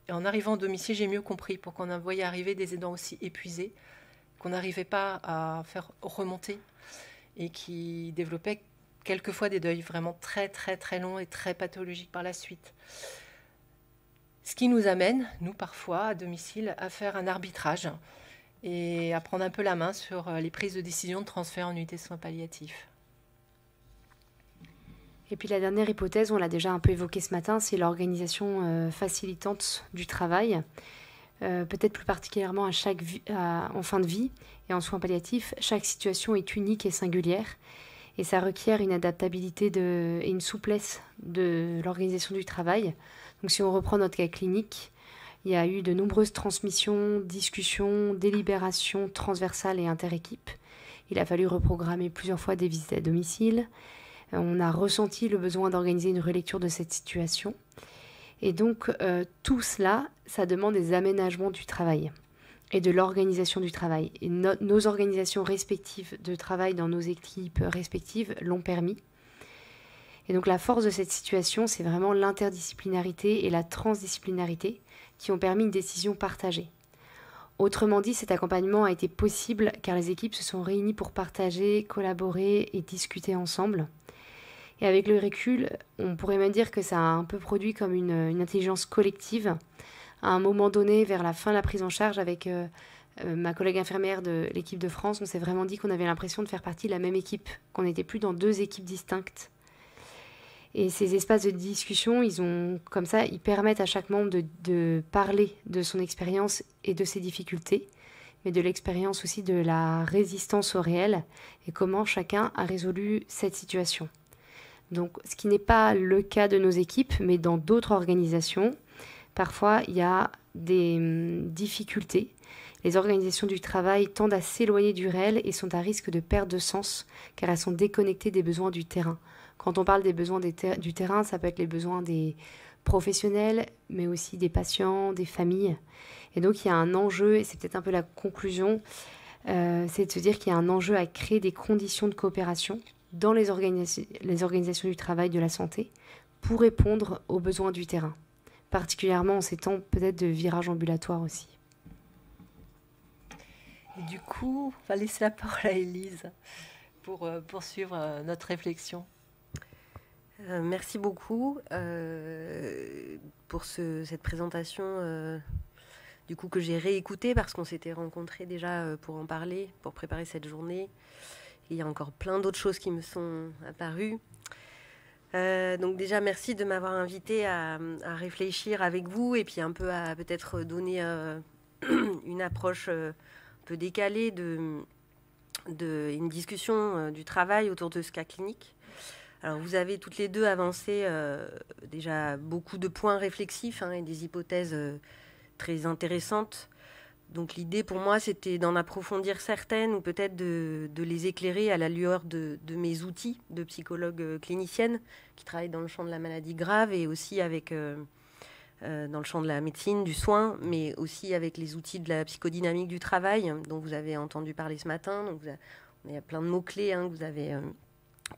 et en arrivant au domicile, j'ai mieux compris pourquoi on voyait arriver des aidants aussi épuisés, qu'on n'arrivait pas à faire remonter et qui développaient quelquefois des deuils vraiment très, très, très longs et très pathologiques par la suite. Ce qui nous amène, nous, parfois, à domicile, à faire un arbitrage et à prendre un peu la main sur les prises de décision de transfert en unité de soins palliatifs. Et puis la dernière hypothèse, on l'a déjà un peu évoquée ce matin, c'est l'organisation facilitante du travail. peut-être plus particulièrement en fin de vie et en soins palliatifs, chaque situation est unique et singulière et ça requiert une adaptabilité et une souplesse de l'organisation du travail. Donc si on reprend notre cas clinique, il y a eu de nombreuses transmissions, discussions, délibérations transversales et inter-équipes. Il a fallu reprogrammer plusieurs fois des visites à domicile. On a ressenti le besoin d'organiser une relecture de cette situation. Et donc, tout cela, ça demande des aménagements du travail et de l'organisation du travail. Et nos organisations respectives de travail dans nos équipes respectives l'ont permis. Et donc, la force de cette situation, c'est vraiment l'interdisciplinarité et la transdisciplinarité qui ont permis une décision partagée. Autrement dit, cet accompagnement a été possible car les équipes se sont réunies pour partager, collaborer et discuter ensemble. Et avec le recul, on pourrait même dire que ça a un peu produit comme une intelligence collective. À un moment donné, vers la fin de la prise en charge, avec ma collègue infirmière de l'équipe de France, on s'est vraiment dit qu'on avait l'impression de faire partie de la même équipe, qu'on n'était plus dans deux équipes distinctes. Et ces espaces de discussion, ils permettent à chaque membre de parler de son expérience et de ses difficultés, mais de l'expérience aussi de la résistance au réel et comment chacun a résolu cette situation. Donc, ce qui n'est pas le cas de nos équipes, mais dans d'autres organisations, parfois il y a des difficultés. Les organisations du travail tendent à s'éloigner du réel et sont à risque de perte de sens, car elles sont déconnectées des besoins du terrain. Quand on parle des besoins du terrain, ça peut être les besoins des professionnels, mais aussi des patients, des familles. Et donc, il y a un enjeu, et c'est peut-être un peu la conclusion, c'est de se dire qu'il y a un enjeu à créer des conditions de coopération dans les organisations du travail de la santé pour répondre aux besoins du terrain, particulièrement en ces temps peut-être de virage ambulatoire aussi. Et du coup, on va laisser la parole à Élise pour poursuivre notre réflexion. Merci beaucoup pour cette présentation du coup, que j'ai réécoutée parce qu'on s'était rencontrés déjà pour en parler, pour préparer cette journée. Il y a encore plein d'autres choses qui me sont apparues. Donc déjà, merci de m'avoir invité à réfléchir avec vous et puis un peu à peut-être donner une approche un peu décalée une discussion du travail autour de ce cas clinique. Alors, vous avez toutes les deux avancé déjà beaucoup de points réflexifs et des hypothèses très intéressantes. Donc l'idée pour moi, c'était d'en approfondir certaines ou peut-être de les éclairer à la lueur de mes outils de psychologue clinicienne qui travaille dans le champ de la maladie grave et aussi avec, dans le champ de la médecine, du soin, mais aussi avec les outils de la psychodynamique du travail dont vous avez entendu parler ce matin. Donc il y a plein de mots-clés que vous avez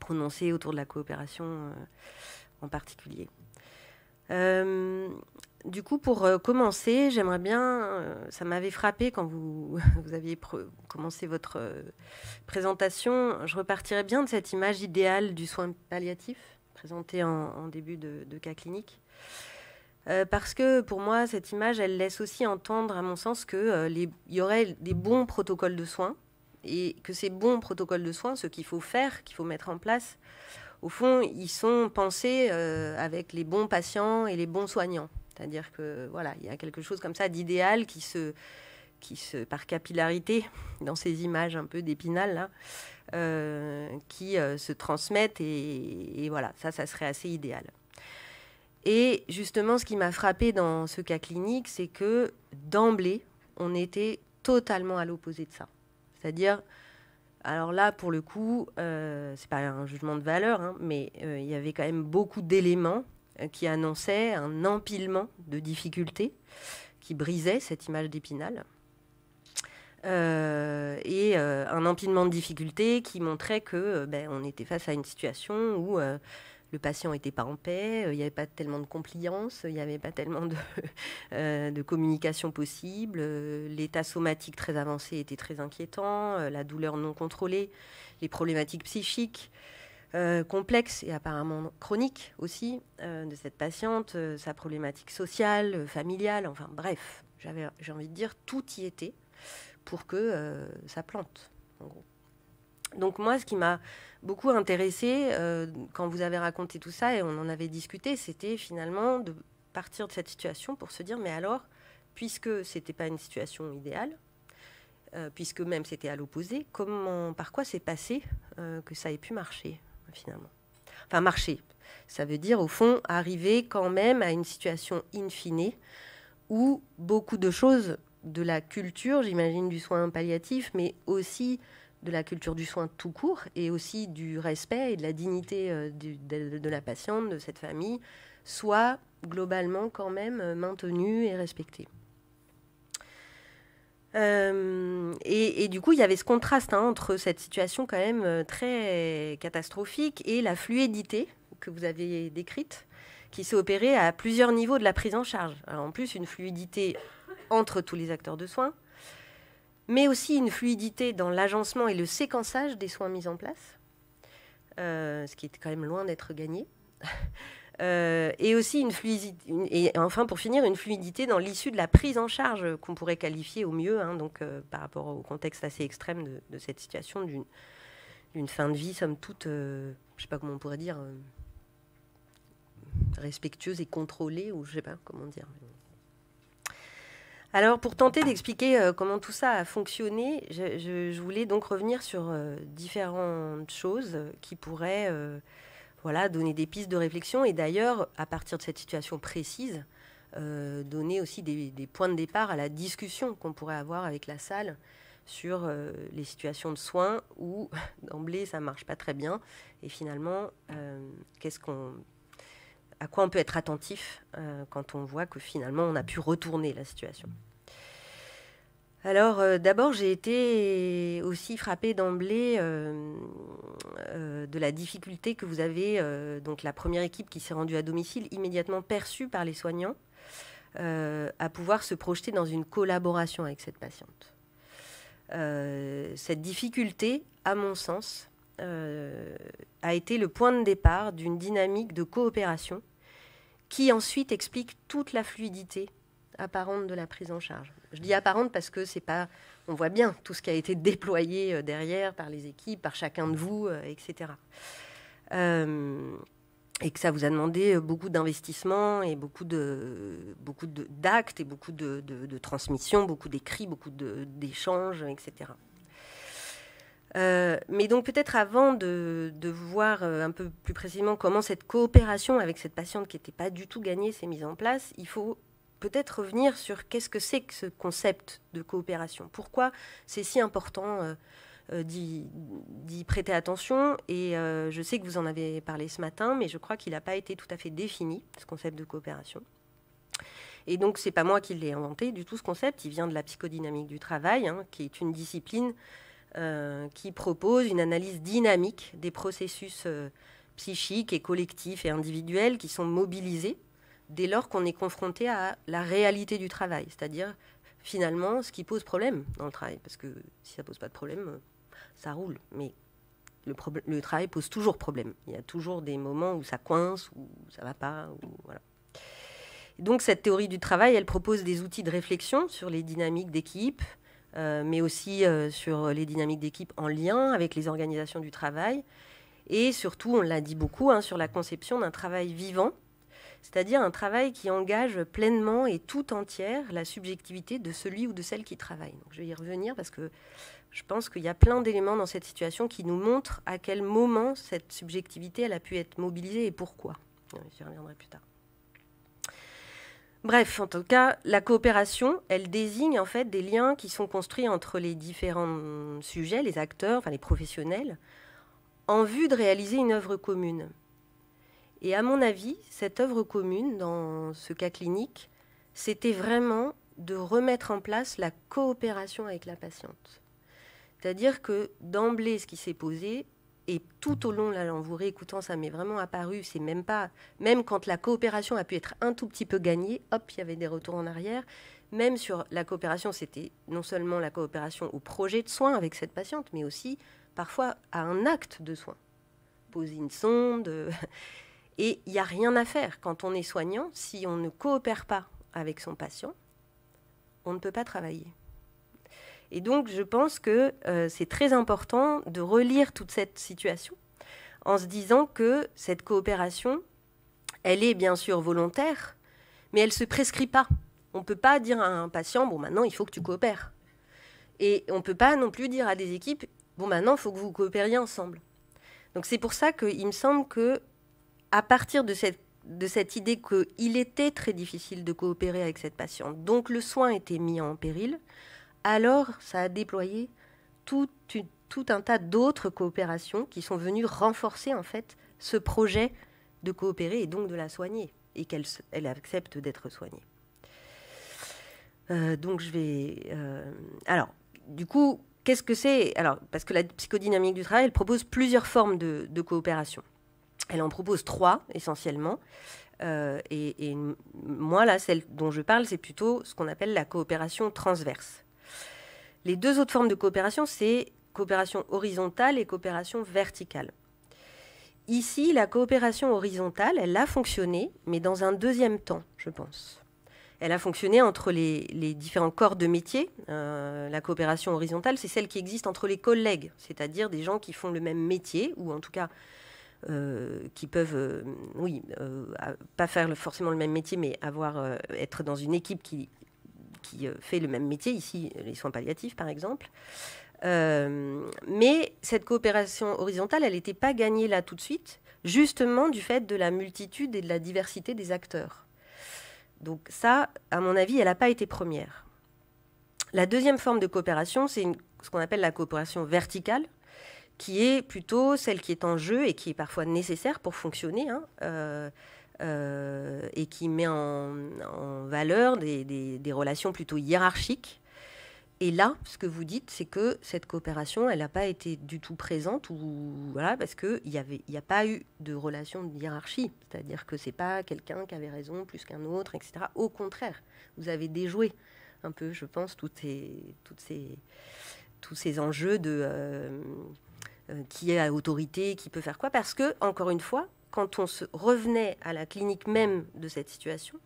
prononcés autour de la coopération en particulier. Du coup, pour commencer, j'aimerais bien, ça m'avait frappé quand vous aviez commencé votre présentation, je repartirais bien de cette image idéale du soin palliatif, présentée en début de cas clinique. Parce que pour moi, cette image, elle laisse aussi entendre, à mon sens, qu'il y aurait des bons protocoles de soins, et que ces bons protocoles de soins, ce qu'il faut faire, qu'il faut mettre en place, au fond, ils sont pensés avec les bons patients et les bons soignants. C'est-à-dire que voilà, il y a quelque chose comme ça d'idéal qui se par capillarité, dans ces images un peu d'Épinal là, qui se transmettent et voilà, ça serait assez idéal. Et justement, ce qui m'a frappé dans ce cas clinique, c'est que d'emblée, on était totalement à l'opposé de ça. C'est-à-dire, alors là, pour le coup, c'est pas un jugement de valeur, mais il y avait quand même beaucoup d'éléments qui annonçait un empilement de difficultés qui brisait cette image d'Épinal et un empilement de difficultés qui montrait que on était face à une situation où le patient n'était pas en paix, il n'y avait pas tellement de compliance, il n'y avait pas tellement de communication possible, l'état somatique très avancé était très inquiétant, la douleur non contrôlée, les problématiques psychiques complexe et apparemment chronique aussi de cette patiente, sa problématique sociale, familiale, enfin bref, j'ai envie de dire, tout y était pour que ça plante, en gros. Donc moi, ce qui m'a beaucoup intéressée quand vous avez raconté tout ça et on en avait discuté, c'était finalement de partir de cette situation pour se dire, mais alors, puisque ce n'était pas une situation idéale, puisque même c'était à l'opposé, par quoi c'est passé que ça ait pu marcher, finalement. Enfin, marcher, ça veut dire, au fond, arriver quand même à une situation in fine où beaucoup de choses de la culture, j'imagine, du soin palliatif, mais aussi de la culture du soin tout court, et aussi du respect et de la dignité de la patiente, de cette famille, soient globalement quand même maintenues et respectées. Et du coup, il y avait ce contraste entre cette situation quand même très catastrophique et la fluidité que vous avez décrite, qui s'est opérée à plusieurs niveaux de la prise en charge. Alors, en plus, une fluidité entre tous les acteurs de soins, mais aussi une fluidité dans l'agencement et le séquençage des soins mis en place, ce qui est quand même loin d'être gagné. Et aussi une fluidité, et enfin pour finir, une fluidité dans l'issue de la prise en charge qu'on pourrait qualifier au mieux, par rapport au contexte assez extrême de cette situation d'une fin de vie, somme toute, je ne sais pas comment on pourrait dire, respectueuse et contrôlée, ou je ne sais pas comment dire. Alors, pour tenter d'expliquer comment tout ça a fonctionné, je voulais donc revenir sur différentes choses qui pourraient donner des pistes de réflexion et d'ailleurs, à partir de cette situation précise, donner aussi des points de départ à la discussion qu'on pourrait avoir avec la salle sur les situations de soins où, d'emblée, ça ne marche pas très bien. Et finalement, à quoi on peut être attentif quand on voit que finalement, on a pu retourner la situation. Alors, d'abord, j'ai été aussi frappée d'emblée de la difficulté que vous avez, donc la première équipe qui s'est rendue à domicile, immédiatement perçue par les soignants, à pouvoir se projeter dans une collaboration avec cette patiente. Cette difficulté, à mon sens, a été le point de départ d'une dynamique de coopération qui ensuite explique toute la fluidité apparente de la prise en charge. Je dis apparente parce que c'est pas, on voit bien tout ce qui a été déployé derrière par les équipes, par chacun de vous, etc. Et que ça vous a demandé beaucoup d'investissement et beaucoup d'actes et beaucoup de transmissions, beaucoup d'écrits, beaucoup d'échanges, etc. Mais donc peut-être avant de voir un peu plus précisément comment cette coopération avec cette patiente qui n'était pas du tout gagnée s'est mise en place, il faut peut-être revenir sur qu'est-ce que c'est que ce concept de coopération. Pourquoi c'est si important d'y prêter attention. Et je sais que vous en avez parlé ce matin, mais je crois qu'il n'a pas été tout à fait défini, ce concept de coopération. Et donc, ce n'est pas moi qui l'ai inventé du tout, ce concept. Il vient de la psychodynamique du travail, qui est une discipline qui propose une analyse dynamique des processus psychiques et collectifs et individuels qui sont mobilisés dès lors qu'on est confronté à la réalité du travail, c'est-à-dire finalement ce qui pose problème dans le travail. Parce que si ça ne pose pas de problème, ça roule. Mais le travail pose toujours problème. Il y a toujours des moments où ça coince, où ça ne va pas. Voilà. Donc cette théorie du travail, elle propose des outils de réflexion sur les dynamiques d'équipe, mais aussi sur les dynamiques d'équipe en lien avec les organisations du travail. Et surtout, on l'a dit beaucoup, sur la conception d'un travail vivant, c'est-à-dire un travail qui engage pleinement et tout entière la subjectivité de celui ou de celle qui travaille. Donc, je vais y revenir parce que je pense qu'il y a plein d'éléments dans cette situation qui nous montrent à quel moment cette subjectivité elle a pu être mobilisée et pourquoi. J'y reviendrai plus tard. Bref, en tout cas, la coopération, elle désigne en fait des liens qui sont construits entre les différents sujets, les acteurs, enfin les professionnels, en vue de réaliser une œuvre commune. Et à mon avis, cette œuvre commune, dans ce cas clinique, c'était vraiment de remettre en place la coopération avec la patiente. C'est-à-dire que d'emblée, ce qui s'est posé, et tout au long, là, en vous réécoutant, ça m'est vraiment apparu, c'est même quand la coopération a pu être un tout petit peu gagnée, hop, il y avait des retours en arrière. Même sur la coopération, c'était non seulement la coopération au projet de soins avec cette patiente, mais aussi parfois à un acte de soins. Poser une sonde... Et il n'y a rien à faire quand on est soignant. Si on ne coopère pas avec son patient, on ne peut pas travailler. Et donc, je pense que c'est très important de relire toute cette situation en se disant que cette coopération, elle est bien sûr volontaire, mais elle ne se prescrit pas. On ne peut pas dire à un patient, bon, maintenant, il faut que tu coopères. Et on ne peut pas non plus dire à des équipes, bon, maintenant, il faut que vous coopériez ensemble. Donc c'est pour ça qu'il me semble que, à partir de cette idée qu'il était très difficile de coopérer avec cette patiente, donc le soin était mis en péril, alors ça a déployé tout un tas d'autres coopérations qui sont venues renforcer en fait ce projet de coopérer et donc de la soigner, et qu'elle accepte d'être soignée. Donc je vais... alors, du coup, qu'est-ce que c'est ? Alors, parce que la psychodynamique du travail, elle propose plusieurs formes de coopération. Elle en propose 3, essentiellement. Et moi, là, celle dont je parle, c'est plutôt ce qu'on appelle la coopération transverse. Les 2 autres formes de coopération, c'est coopération horizontale et coopération verticale. Ici, la coopération horizontale, elle a fonctionné, mais dans un deuxième temps, je pense. Elle a fonctionné entre les différents corps de métier. La coopération horizontale, c'est celle qui existe entre les collègues, c'est-à-dire des gens qui font le même métier, ou en tout cas qui peuvent, pas faire forcément le même métier, mais être dans une équipe qui fait le même métier, ici les soins palliatifs par exemple. Mais cette coopération horizontale, elle n'était pas gagnée là tout de suite, justement du fait de la multitude et de la diversité des acteurs. Donc ça, à mon avis, elle n'a pas été première. La deuxième forme de coopération, c'est ce qu'on appelle la coopération verticale, qui est plutôt celle qui est en jeu et qui est parfois nécessaire pour fonctionner, et qui met en valeur des relations plutôt hiérarchiques. Et là, ce que vous dites, c'est que cette coopération, elle n'a pas été du tout présente, parce qu'il n'y a pas eu de relation de hiérarchie. C'est-à-dire que ce n'est pas quelqu'un qui avait raison plus qu'un autre, etc. Au contraire, vous avez déjoué un peu, je pense, tous ces enjeux de qui a autorité, qui peut faire quoi. Parce que, encore une fois, quand on se revenait à la clinique même de cette situation,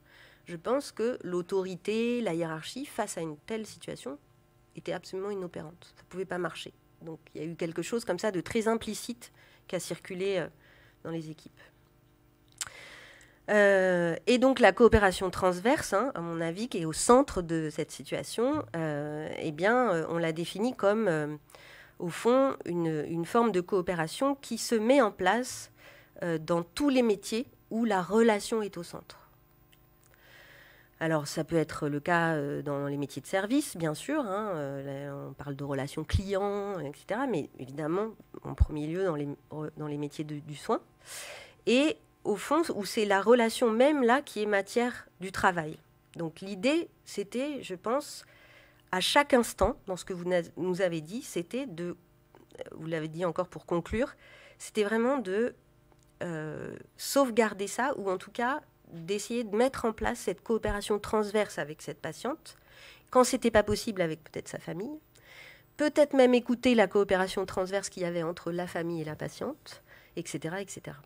je pense que l'autorité, la hiérarchie, face à une telle situation, était absolument inopérante. Ça ne pouvait pas marcher. Donc il y a eu quelque chose comme ça de très implicite qui a circulé dans les équipes. Et donc la coopération transverse, à mon avis, qui est au centre de cette situation, on l'a définie comme, au fond, une forme de coopération qui se met en place dans tous les métiers où la relation est au centre. Alors, ça peut être le cas dans les métiers de service, bien sûr. On parle de relations clients, etc. Mais évidemment, en premier lieu, dans les métiers du soin. Et au fond, où c'est la relation même là qui est matière du travail. Donc, l'idée, c'était, je pense, à chaque instant, dans ce que vous nous avez dit, c'était vous l'avez dit encore pour conclure, c'était vraiment de sauvegarder ça, ou en tout cas d'essayer de mettre en place cette coopération transverse avec cette patiente, quand ce n'était pas possible avec peut-être sa famille, peut-être même écouter la coopération transverse qu'il y avait entre la famille et la patiente, etc. etc.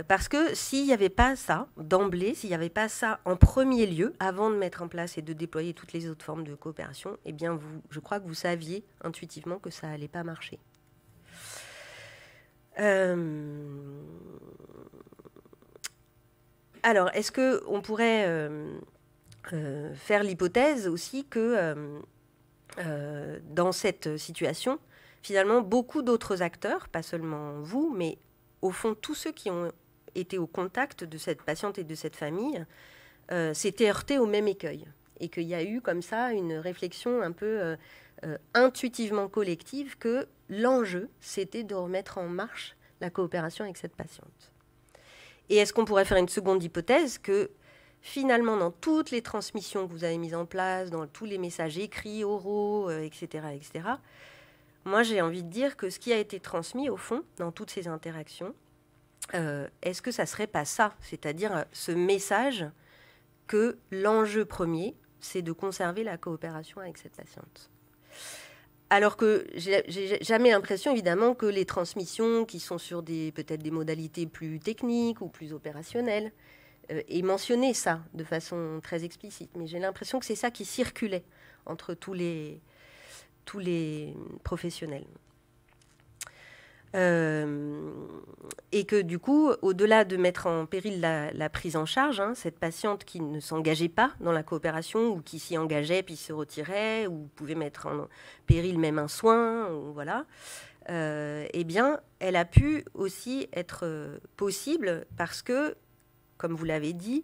Parce que s'il n'y avait pas ça d'emblée, s'il n'y avait pas ça en premier lieu, avant de mettre en place et de déployer toutes les autres formes de coopération, eh bien je crois que vous saviez intuitivement que ça n'allait pas marcher. Alors, est-ce qu'on pourrait faire l'hypothèse aussi que dans cette situation, finalement, beaucoup d'autres acteurs, pas seulement vous, mais au fond, tous ceux qui ont été au contact de cette patiente et de cette famille, s'étaient heurtés au même écueil. Et qu'il y a eu comme ça une réflexion un peu intuitivement collective que l'enjeu, c'était de remettre en marche la coopération avec cette patiente. Et est-ce qu'on pourrait faire une seconde hypothèse que finalement, dans toutes les transmissions que vous avez mises en place, dans tous les messages écrits, oraux, etc., moi, j'ai envie de dire que ce qui a été transmis, au fond, dans toutes ces interactions, est-ce que ça ne serait pas ça ? C'est-à-dire ce message que l'enjeu premier, c'est de conserver la coopération avec cette patiente. Alors que j'ai jamais l'impression, évidemment, que les transmissions qui sont sur peut-être des modalités plus techniques ou plus opérationnelles aient mentionné ça de façon très explicite. Mais j'ai l'impression que c'est ça qui circulait entre tous les professionnels. Et que du coup, au-delà de mettre en péril la prise en charge, cette patiente qui ne s'engageait pas dans la coopération ou qui s'y engageait puis se retirait ou pouvait mettre en péril même un soin, ou voilà, eh bien, elle a pu aussi être possible parce que, comme vous l'avez dit,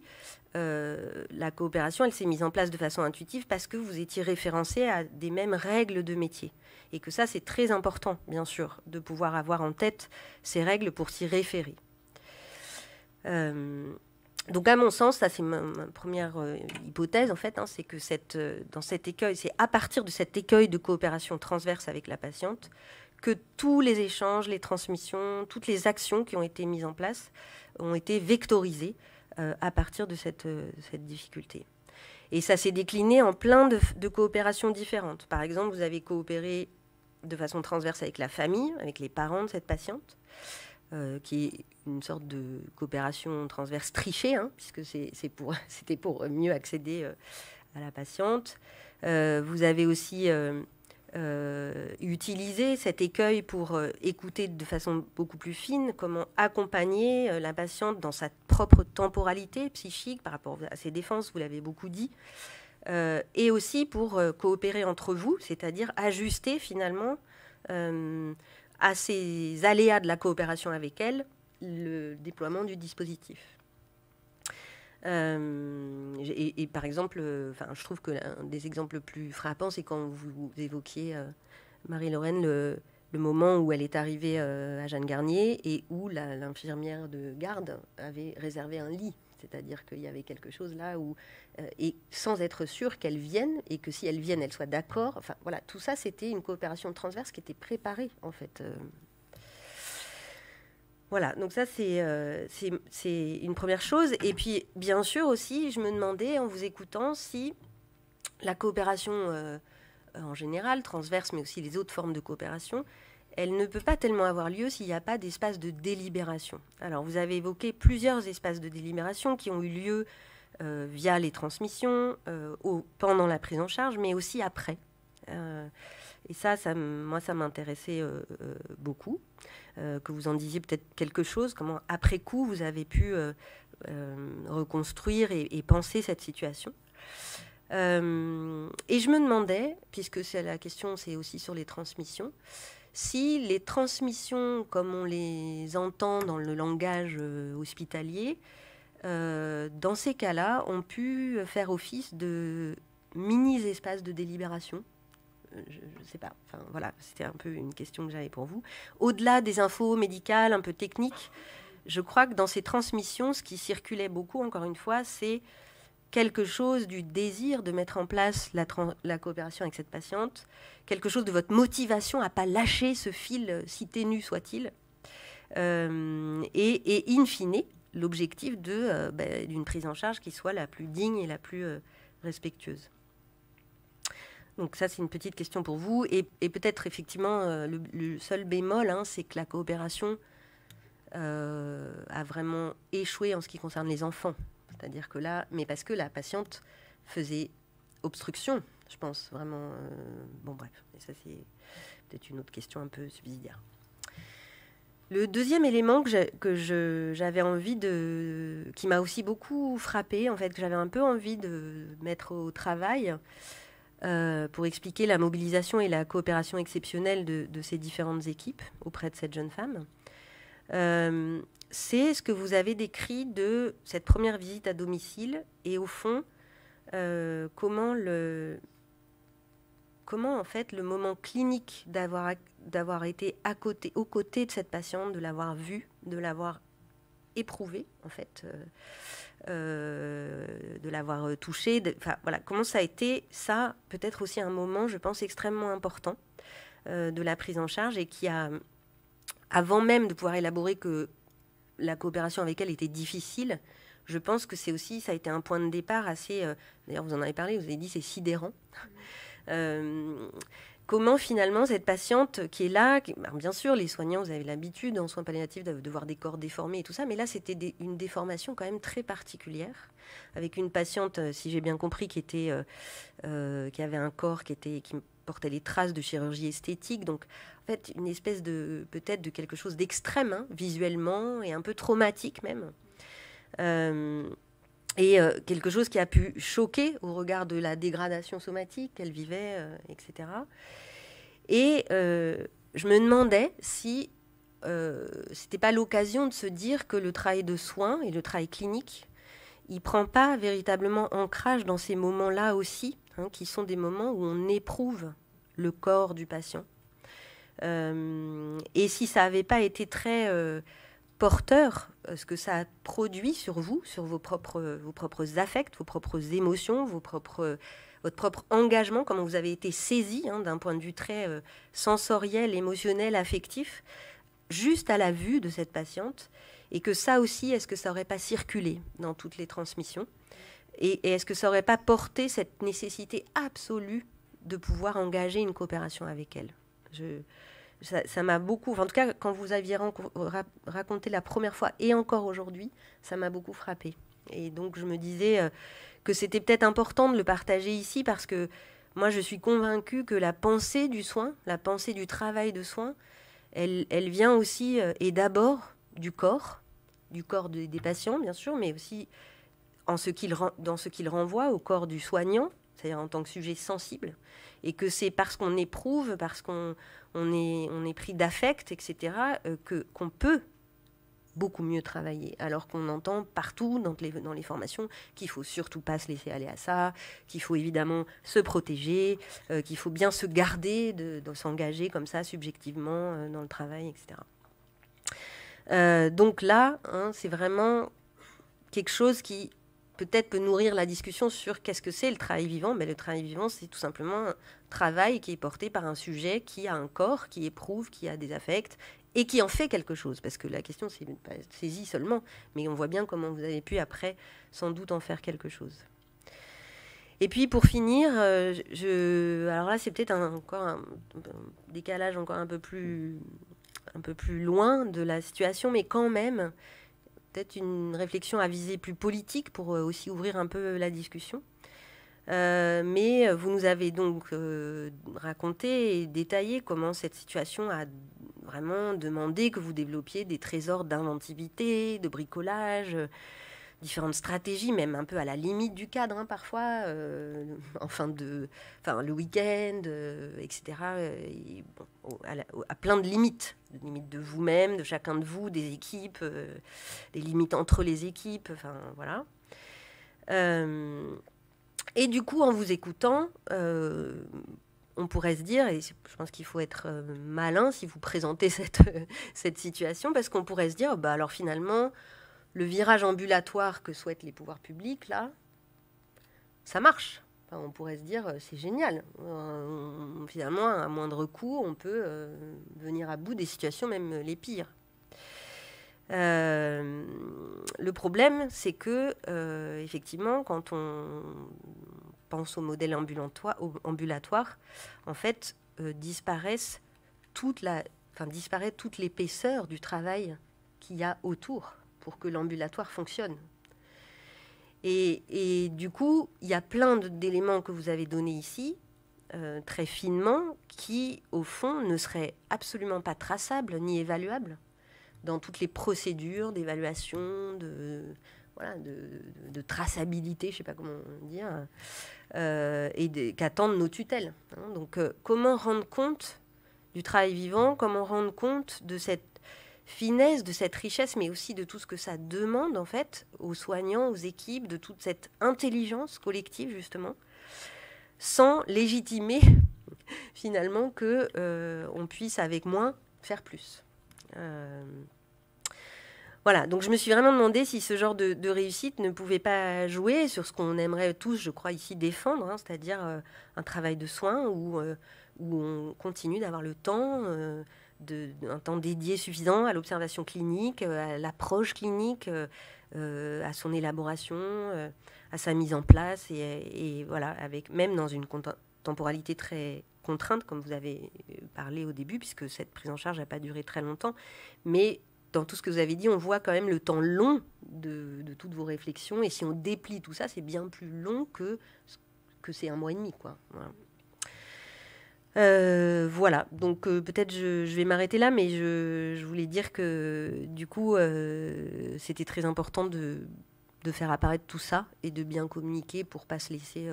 la coopération, elle s'est mise en place de façon intuitive parce que vous étiez référencé à des mêmes règles de métier. Et que ça, c'est très important, bien sûr, de pouvoir avoir en tête ces règles pour s'y référer. Donc, à mon sens, ça, c'est ma première hypothèse, en fait, c'est que dans cet écueil, c'est à partir de cet écueil de coopération transverse avec la patiente que tous les échanges, les transmissions, toutes les actions qui ont été mises en place ont été vectorisées à partir de cette difficulté. Et ça s'est décliné en plein de coopérations différentes. Par exemple, vous avez coopéré de façon transverse avec la famille, avec les parents de cette patiente, qui est une sorte de coopération transverse trichée, puisque c'était pour mieux accéder à la patiente. Vous avez aussi utilisé cet écueil pour écouter de façon beaucoup plus fine comment accompagner la patiente dans sa propre temporalité psychique par rapport à ses défenses, vous l'avez beaucoup dit, et aussi pour coopérer entre vous, c'est-à-dire ajuster finalement à ces aléas de la coopération avec elle le déploiement du dispositif. Et par exemple, je trouve que l'un des exemples plus frappants, c'est quand vous évoquiez, Marie-Laurène, le moment où elle est arrivée à Jeanne Garnier et où l'infirmière de garde avait réservé un lit. C'est-à-dire qu'il y avait quelque chose là où, et sans être sûre qu'elle vienne, et que si elle vienne, elle soit d'accord. Enfin, voilà, tout ça, c'était une coopération transverse qui était préparée, en fait. Voilà, donc ça, c'est une première chose. Et puis, bien sûr aussi, je me demandais, en vous écoutant, si la coopération, en général, transverse, mais aussi les autres formes de coopération, elle ne peut pas tellement avoir lieu s'il n'y a pas d'espace de délibération. Alors, vous avez évoqué plusieurs espaces de délibération qui ont eu lieu via les transmissions, pendant la prise en charge, mais aussi après. Et ça moi, ça m'intéressait beaucoup. Que vous en disiez peut-être quelque chose, comment, après coup, vous avez pu reconstruire et penser cette situation. Et je me demandais, puisque la question, c'est aussi sur les transmissions, si les transmissions, comme on les entend dans le langage hospitalier, dans ces cas-là, ont pu faire office de mini-espaces de délibération. Je ne sais pas. Enfin, voilà, c'était un peu une question que j'avais pour vous. Au-delà des infos médicales, un peu techniques, je crois que dans ces transmissions, ce qui circulait beaucoup, encore une fois, c'est quelque chose du désir de mettre en place la coopération avec cette patiente, quelque chose de votre motivation à ne pas lâcher ce fil, si ténu soit-il, et in fine, l'objectif d'une prise en charge qui soit la plus digne et la plus respectueuse. Donc ça, c'est une petite question pour vous. Et peut-être, effectivement, le seul bémol, c'est que la coopération a vraiment échoué en ce qui concerne les enfants. C'est-à-dire que là, mais parce que la patiente faisait obstruction, je pense, vraiment. Bon, bref, et ça, c'est peut-être une autre question un peu subsidiaire. Le deuxième élément j'avais envie qui m'a aussi beaucoup frappée, en fait, que j'avais un peu envie de mettre au travail, pour expliquer la mobilisation et la coopération exceptionnelle de ces différentes équipes auprès de cette jeune femme. C'est ce que vous avez décrit de cette première visite à domicile et au fond, comment en fait le moment clinique d'avoir été aux côtés de cette patiente, de l'avoir vue, de l'avoir éprouvée en fait, de l'avoir touchée, voilà, comment ça a été, ça peut-être aussi un moment, je pense, extrêmement important de la prise en charge et qui a, avant même de pouvoir élaborer que la coopération avec elle était difficile, je pense que ça a été un point de départ assez, d'ailleurs vous en avez parlé, vous avez dit c'est sidérant. Comment finalement cette patiente qui est là, bien sûr les soignants, vous avez l'habitude en soins palliatifs de voir des corps déformés et tout ça, mais là c'était une déformation quand même très particulière, avec une patiente, si j'ai bien compris, qui avait un corps qui portait les traces de chirurgie esthétique. Donc, en fait, une espèce de, peut-être de quelque chose d'extrême, hein, visuellement, et un peu traumatique même. Quelque chose qui a pu choquer au regard de la dégradation somatique qu'elle vivait, etc. Et je me demandais si c'était pas l'occasion de se dire que le travail de soins et le travail clinique, il prend pas véritablement ancrage dans ces moments-là aussi, hein, qui sont des moments où on éprouve le corps du patient. Et si ça n'avait pas été très porteur, ce que ça a produit sur vous, sur vos propres affects, vos propres émotions, votre propre engagement, comment vous avez été saisi, hein, d'un point de vue très sensoriel, émotionnel, affectif, juste à la vue de cette patiente, et que ça aussi, est-ce que ça n'aurait pas circulé dans toutes les transmissions, et est-ce que ça n'aurait pas porté cette nécessité absolue de pouvoir engager une coopération avec elle. Ça m'a beaucoup, en tout cas quand vous aviez raconté la première fois et encore aujourd'hui, ça m'a beaucoup frappée. Et donc je me disais que c'était peut-être important de le partager ici parce que moi je suis convaincue que la pensée du soin, la pensée du travail de soin, elle vient aussi et d'abord du corps des patients bien sûr, mais aussi dans ce qu'il renvoie au corps du soignant, c'est-à-dire en tant que sujet sensible, et que c'est parce qu'on éprouve, parce qu'on est pris d'affect, etc., qu'on peut beaucoup mieux travailler, alors qu'on entend partout dans les formations qu'il faut surtout pas se laisser aller à ça, qu'il faut évidemment se protéger, qu'il faut bien se garder de s'engager comme ça subjectivement dans le travail, etc. Donc là, hein, c'est vraiment quelque chose qui peut-être peut nourrir la discussion sur qu'est-ce que c'est le travail vivant. Mais le travail vivant, c'est tout simplement un travail qui est porté par un sujet qui a un corps, qui éprouve, qui a des affects et qui en fait quelque chose. Parce que la question, c'est pas saisie seulement, mais on voit bien comment vous avez pu après sans doute en faire quelque chose. Et puis pour finir, alors là c'est peut-être encore un décalage encore un peu plus loin de la situation, mais quand même peut-être une réflexion à visée plus politique pour aussi ouvrir un peu la discussion. Mais vous nous avez donc raconté et détaillé comment cette situation a vraiment demandé que vous développiez des trésors d'inventivité, de bricolage, différentes stratégies, même un peu à la limite du cadre, hein, parfois, le week-end, etc. Et bon, à plein de limites de vous-même, de chacun de vous, des équipes, des limites entre les équipes, enfin voilà. Et du coup, en vous écoutant, on pourrait se dire, et je pense qu'il faut être malin si vous présentez cette situation, parce qu'on pourrait se dire, alors finalement, le virage ambulatoire que souhaitent les pouvoirs publics, là, ça marche. Enfin, on pourrait se dire, c'est génial. Finalement, à moindre coût, on peut venir à bout des situations, même les pires. Le problème, c'est que, effectivement, quand on pense au modèle ambulatoire, en fait, disparaît toute l'épaisseur du travail qu'il y a autour pour que l'ambulatoire fonctionne. Et du coup, il y a plein d'éléments que vous avez donnés ici, très finement, qui, au fond, ne seraient absolument pas traçables ni évaluables dans toutes les procédures d'évaluation, de traçabilité, je ne sais pas comment dire, qu'attendent nos tutelles. Hein. Donc, comment rendre compte du travail vivant, comment rendre compte de cette finesse, de cette richesse, mais aussi de tout ce que ça demande, en fait, aux soignants, aux équipes, de toute cette intelligence collective, justement, sans légitimer, finalement, qu'on puisse, avec moins, faire plus. Voilà, donc je me suis vraiment demandé si ce genre de réussite ne pouvait pas jouer sur ce qu'on aimerait tous, je crois, ici défendre, hein, c'est-à-dire un travail de soins où on continue d'avoir le temps, un temps dédié suffisant à l'observation clinique, à l'approche clinique, à son élaboration, à sa mise en place, et voilà, même dans une temporalité très contrainte, comme vous avez parlé au début, puisque cette prise en charge n'a pas duré très longtemps, mais dans tout ce que vous avez dit, on voit quand même le temps long de toutes vos réflexions. Et si on déplie tout ça, c'est bien plus long que c'est 1 mois et demi, quoi. Voilà, donc peut-être je vais m'arrêter là, mais je voulais dire que du coup, c'était très important de faire apparaître tout ça et de bien communiquer pour pas se laisser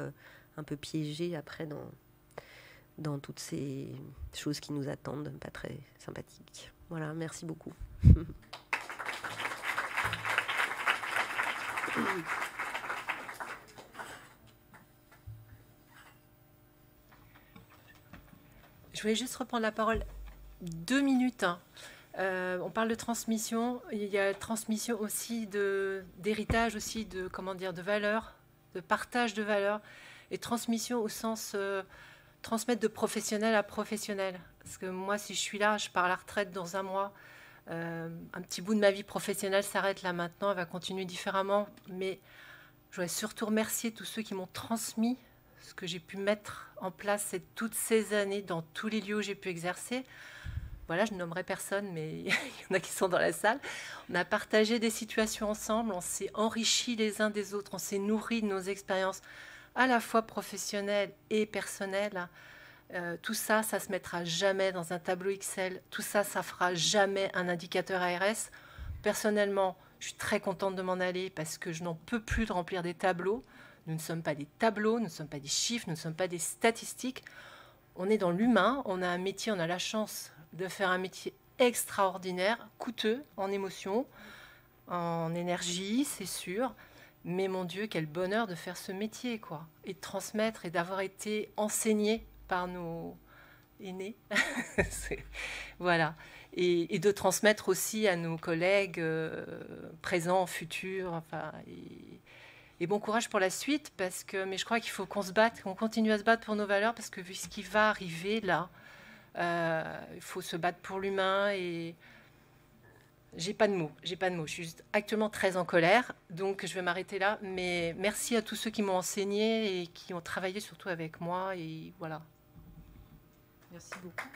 un peu piéger après dans toutes ces choses qui nous attendent, pas très sympathiques. Voilà, merci beaucoup. Je voulais juste reprendre la parole 2 minutes. On parle de transmission. Il y a transmission aussi d'héritage, aussi de valeurs, de partage de valeurs, et transmission au sens transmettre de professionnel à professionnel. Parce que moi, si je suis là, je pars à la retraite dans un mois. Un petit bout de ma vie professionnelle s'arrête là maintenant. Elle va continuer différemment. Mais je voudrais surtout remercier tous ceux qui m'ont transmis ce que j'ai pu mettre en place toutes ces années dans tous les lieux où j'ai pu exercer. Voilà, je ne nommerai personne, mais il y en a qui sont dans la salle. On a partagé des situations ensemble, on s'est enrichis les uns des autres, on s'est nourris de nos expériences à la fois professionnelles et personnelles. Tout ça, ça se mettra jamais dans un tableau Excel. Tout ça, ça fera jamais un indicateur ARS. Personnellement, je suis très contente de m'en aller parce que je n'en peux plus de remplir des tableaux. Nous ne sommes pas des tableaux, nous ne sommes pas des chiffres, nous ne sommes pas des statistiques. On est dans l'humain, on a un métier, on a la chance de faire un métier extraordinaire, coûteux en émotion, en énergie, c'est sûr. Mais mon Dieu, quel bonheur de faire ce métier, quoi. Et de transmettre et d'avoir été enseigné par nos aînés. Voilà. Et de transmettre aussi à nos collègues présents, futurs. Enfin, et bon courage pour la suite, mais je crois qu'il faut qu'on se batte, qu'on continue à se battre pour nos valeurs, parce que vu ce qui va arriver là, il faut se battre pour l'humain. Et j'ai pas de mots. Je suis juste actuellement très en colère, donc je vais m'arrêter là. Mais merci à tous ceux qui m'ont enseigné et qui ont travaillé surtout avec moi. Et voilà. Merci beaucoup.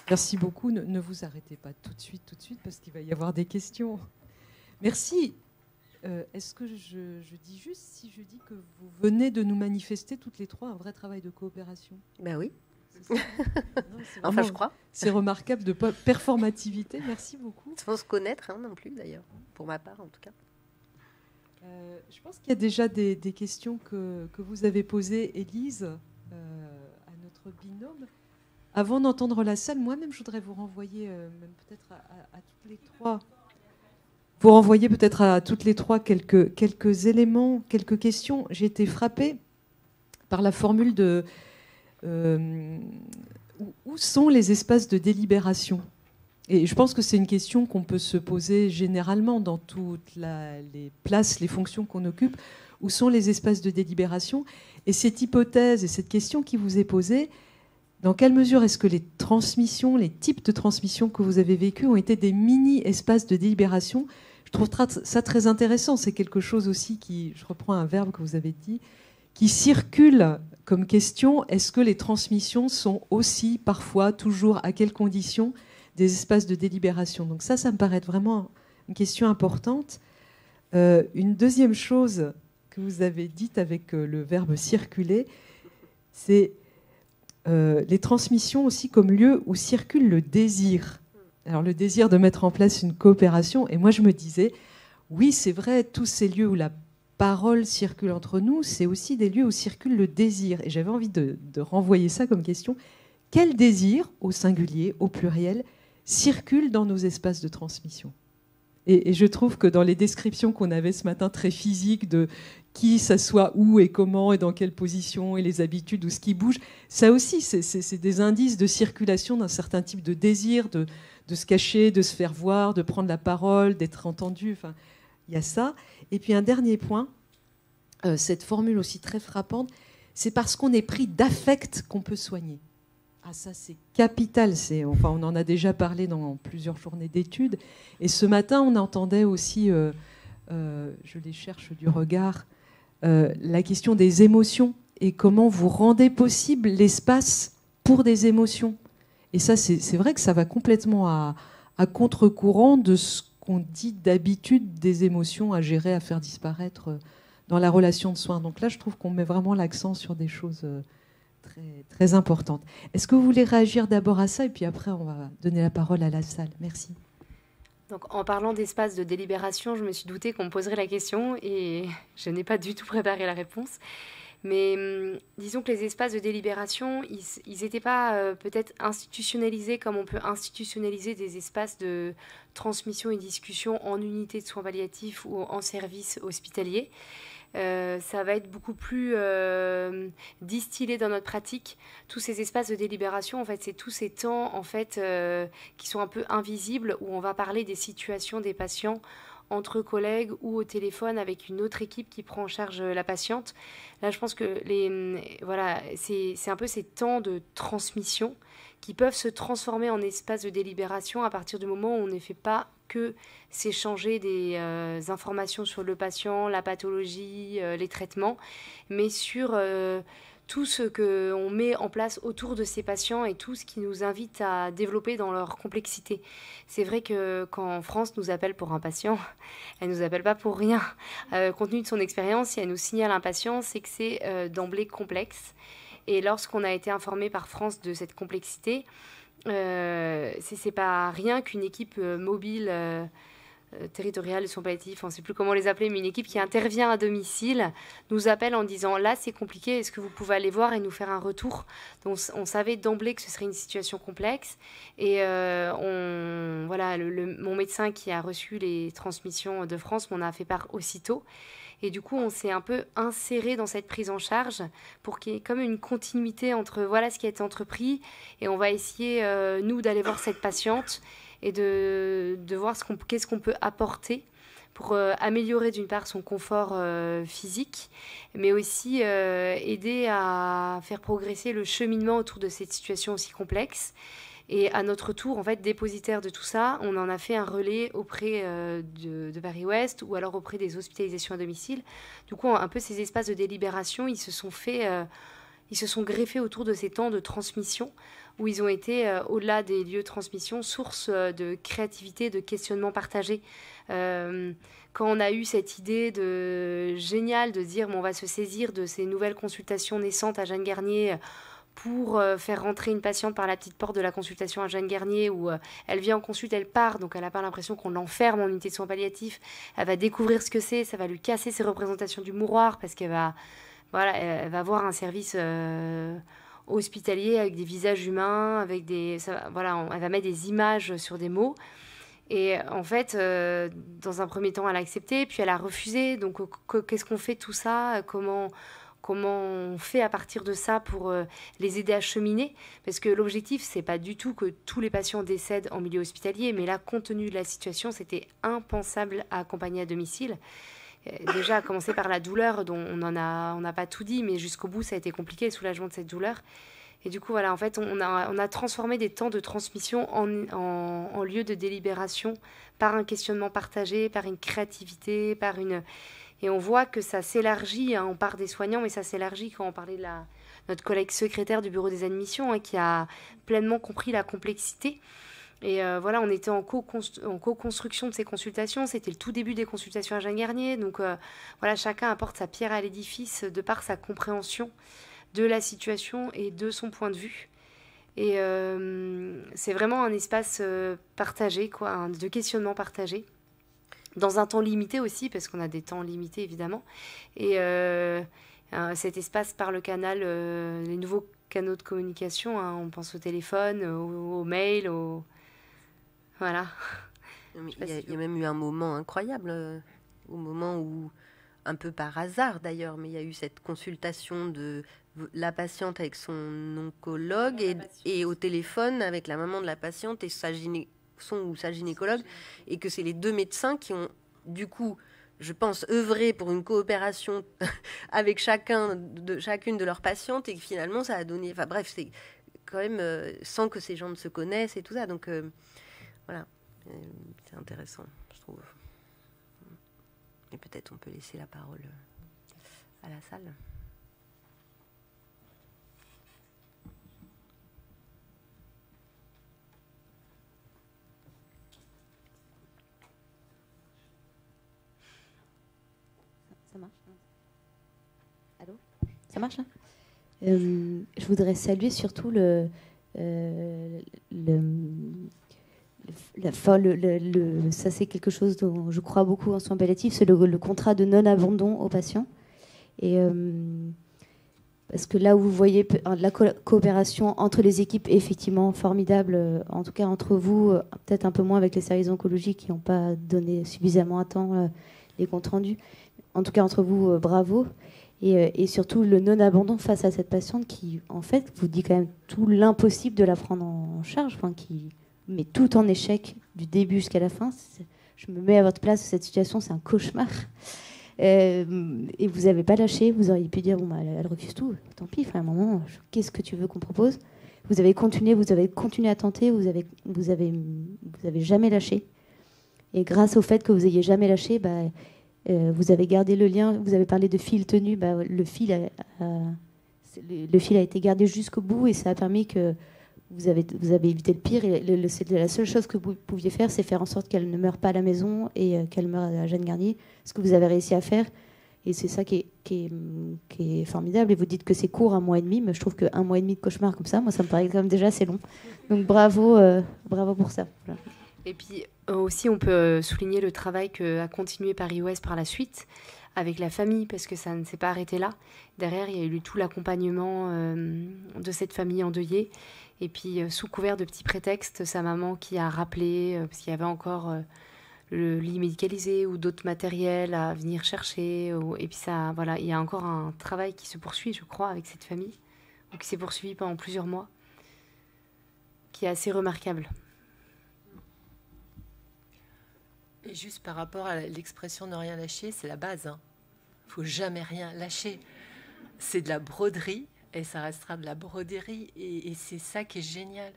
Merci beaucoup. Ne vous arrêtez pas tout de suite, parce qu'il va y avoir des questions. Merci. Est-ce que je dis juste si je dis que vous venez de nous manifester toutes les trois un vrai travail de coopération? Ben oui. Non, enfin, je crois. C'est remarquable de performativité. Merci beaucoup. Sans se connaître non plus, d'ailleurs, pour ma part en tout cas. Je pense qu'il y a déjà des questions que vous avez posées, Élise, à notre binôme. Avant d'entendre la salle, moi-même, je voudrais vous renvoyer peut-être à toutes les trois. Vous renvoyer peut-être à toutes les trois quelques éléments, quelques questions. J'ai été frappée par la formule de où sont les espaces de délibération? Et je pense que c'est une question qu'on peut se poser généralement dans toutes les places, les fonctions qu'on occupe. Où sont les espaces de délibération? Et cette hypothèse et cette question qui vous est posée, dans quelle mesure est-ce que les transmissions, les types de transmissions que vous avez vécus ont été des mini-espaces de délibération? Je trouve ça très intéressant. C'est quelque chose aussi qui, je reprends un verbe que vous avez dit, qui circule comme question. Est-ce que les transmissions sont aussi, parfois, toujours, à quelles conditions, des espaces de délibération? Donc ça me paraît être vraiment une question importante. Une deuxième chose que vous avez dite avec le verbe circuler, c'est les transmissions aussi comme lieu où circule le désir. Alors le désir de mettre en place une coopération. Et moi je me disais, oui c'est vrai, tous ces lieux où la parole circule entre nous, c'est aussi des lieux où circule le désir. Et j'avais envie de renvoyer ça comme question. Quel désir, au singulier, au pluriel, circule dans nos espaces de transmission? Et je trouve que dans les descriptions qu'on avait ce matin, très physiques, de qui s'assoit où et comment et dans quelle position et les habitudes ou ce qui bouge, ça aussi, c'est des indices de circulation d'un certain type de désir, de se cacher, de se faire voir, de prendre la parole, d'être entendu. Enfin, il y a ça. Et puis un dernier point, cette formule aussi très frappante, c'est parce qu'on est pris d'affect qu'on peut soigner. Ah, ça, c'est capital. Enfin, on en a déjà parlé dans plusieurs journées d'études. Et ce matin, on entendait aussi, je les cherche du regard, la question des émotions et comment vous rendez possible l'espace pour des émotions. Et ça, c'est vrai que ça va complètement à contre-courant de ce qu'on dit d'habitude des émotions à gérer, à faire disparaître dans la relation de soins. Donc là, je trouve qu'on met vraiment l'accent sur des choses très, très importantes. Est-ce que vous voulez réagir d'abord à ça et puis après, on va donner la parole à la salle. Merci. Donc, en parlant d'espace de délibération, je me suis doutée qu'on me poserait la question et je n'ai pas du tout préparé la réponse. Mais disons que les espaces de délibération, ils n'étaient pas peut-être institutionnalisés comme on peut institutionnaliser des espaces de transmission et discussion en unité de soins palliatifs ou en service hospitalier. Ça va être beaucoup plus distillé dans notre pratique. Tous ces espaces de délibération, en fait, c'est tous ces temps en fait, qui sont un peu invisibles, où on va parler des situations des patients entre collègues ou au téléphone avec une autre équipe qui prend en charge la patiente. Là, je pense que voilà, c'est un peu ces temps de transmission qui peuvent se transformer en espaces de délibération à partir du moment où on ne fait pas que s'échanger des informations sur le patient, la pathologie, les traitements, mais sur tout ce qu'on met en place autour de ces patients et tout ce qui nous invite à développer dans leur complexité. C'est vrai que quand France nous appelle pour un patient, elle ne nous appelle pas pour rien. Compte tenu de son expérience, si elle nous signale un patient, c'est que c'est d'emblée complexe. Et lorsqu'on a été informé par France de cette complexité, c'est pas rien qu'une équipe mobile territoriale de soins palliatifs, on ne sait plus comment les appeler, mais une équipe qui intervient à domicile nous appelle en disant là c'est compliqué, est-ce que vous pouvez aller voir et nous faire un retour. Donc on savait d'emblée que ce serait une situation complexe et voilà, mon médecin qui a reçu les transmissions de France m'en a fait part aussitôt. Et du coup, on s'est un peu inséré dans cette prise en charge pour qu'il y ait comme une continuité entre voilà ce qui a été entrepris et on va essayer, nous, d'aller voir cette patiente et de voir qu'est-ce qu'on peut apporter pour améliorer d'une part son confort physique, mais aussi aider à faire progresser le cheminement autour de cette situation aussi complexe. Et à notre tour, en fait, dépositaire de tout ça, on en a fait un relais auprès de Paris-Ouest ou alors auprès des hospitalisations à domicile. Du coup, un peu ces espaces de délibération, ils se sont greffés autour de ces temps de transmission où ils ont été, au-delà des lieux de transmission, source de créativité, de questionnement partagé. Quand on a eu cette idée géniale de dire on va se saisir de ces nouvelles consultations naissantes à Jeanne Garnier pour faire rentrer une patiente par la petite porte de la consultation à Jeanne Garnier où elle vient en consulte, elle part, donc elle n'a pas l'impression qu'on l'enferme en unité de soins palliatifs. Elle va découvrir ce que c'est, ça va lui casser ses représentations du mouroir parce qu'elle va, voilà, elle va voir un service hospitalier avec des visages humains, avec voilà, elle va mettre des images sur des mots. Et en fait, dans un premier temps, elle a accepté, puis elle a refusé. Donc, qu'est-ce qu'on fait de tout ça ? Comment on fait à partir de ça pour les aider à cheminer ? Parce que l'objectif, c'est pas du tout que tous les patients décèdent en milieu hospitalier, mais là, compte tenu de la situation, c'était impensable à accompagner à domicile. Déjà, à commencer par la douleur, dont on n'a pas tout dit, mais jusqu'au bout, ça a été compliqué, le soulagement de cette douleur. Et du coup, voilà, en fait, on a transformé des temps de transmission en lieu de délibération par un questionnement partagé, par une créativité, Et on voit que ça s'élargit, hein, on part des soignants, mais ça s'élargit quand on parlait de notre collègue secrétaire du bureau des admissions, hein, qui a pleinement compris la complexité. Et voilà, on était en co-construction de ces consultations. C'était le tout début des consultations à Jeanne Garnier. Donc voilà, chacun apporte sa pierre à l'édifice de par sa compréhension de la situation et de son point de vue. Et c'est vraiment un espace partagé, quoi, de questionnement partagé. Dans un temps limité aussi, parce qu'on a des temps limités, évidemment. Et cet espace par le canal, les nouveaux canaux de communication, hein, on pense au téléphone, au mail, Voilà. Il y a même eu un moment incroyable, au moment où, un peu par hasard d'ailleurs, mais il y a eu cette consultation de la patiente avec son oncologue et au téléphone avec la maman de la patiente et son ou sa gynécologue, et que c'est les deux médecins qui ont, du coup, je pense, œuvré pour une coopération avec chacune de leurs patientes, et que finalement ça a donné... Enfin bref, c'est quand même sans que ces gens ne se connaissent et tout ça, donc... Voilà, c'est intéressant, je trouve. Et peut-être on peut laisser la parole à la salle. Ça marche ? Allô ? Ça marche là ? Je voudrais saluer surtout ça c'est quelque chose dont je crois beaucoup en soins palliatifs, c'est le contrat de non-abandon aux patients. Et parce que là où vous voyez la coopération entre les équipes est effectivement formidable, en tout cas entre vous, peut-être un peu moins avec les services oncologiques qui n'ont pas donné suffisamment à temps les comptes rendus. En tout cas entre vous, bravo. Et surtout le non-abandon face à cette patiente qui, en fait, vous dit quand même tout l'impossible de la prendre en charge, enfin, qui met tout en échec du début jusqu'à la fin. Je me mets à votre place, cette situation, c'est un cauchemar. Et vous n'avez pas lâché, vous auriez pu dire, bon, bah, elle refuse tout, tant pis, enfin, à un moment, qu'est-ce que tu veux qu'on propose ? Vous avez continué à tenter, vous avez jamais lâché. Et grâce au fait que vous ayez jamais lâché, bah, vous avez gardé le lien, vous avez parlé de fil tenu, bah, le fil a été gardé jusqu'au bout et ça a permis que vous avez évité le pire. Et la seule chose que vous pouviez faire, c'est faire en sorte qu'elle ne meure pas à la maison et qu'elle meure à Jeanne Garnier, ce que vous avez réussi à faire. Et c'est ça qui est formidable. Et vous dites que c'est court, 1 mois et demi, mais je trouve que 1 mois et demi de cauchemar comme ça, moi, ça me paraît quand même déjà assez long. Donc bravo pour ça. Voilà. Et puis aussi, on peut souligner le travail qu'a continué Paris-Ouest par la suite avec la famille, parce que ça ne s'est pas arrêté là. Derrière, il y a eu tout l'accompagnement de cette famille endeuillée. Et puis, sous couvert de petits prétextes, sa maman qui a rappelé, parce qu'il y avait encore le lit médicalisé ou d'autres matériels à venir chercher. Et puis, ça, voilà, il y a encore un travail qui se poursuit, je crois, avec cette famille, ou qui s'est poursuivi pendant plusieurs mois, qui est assez remarquable. Et juste par rapport à l'expression ne rien lâcher, c'est la base. Hein. Faut jamais rien lâcher. C'est de la broderie et ça restera de la broderie. Et c'est ça qui est génial.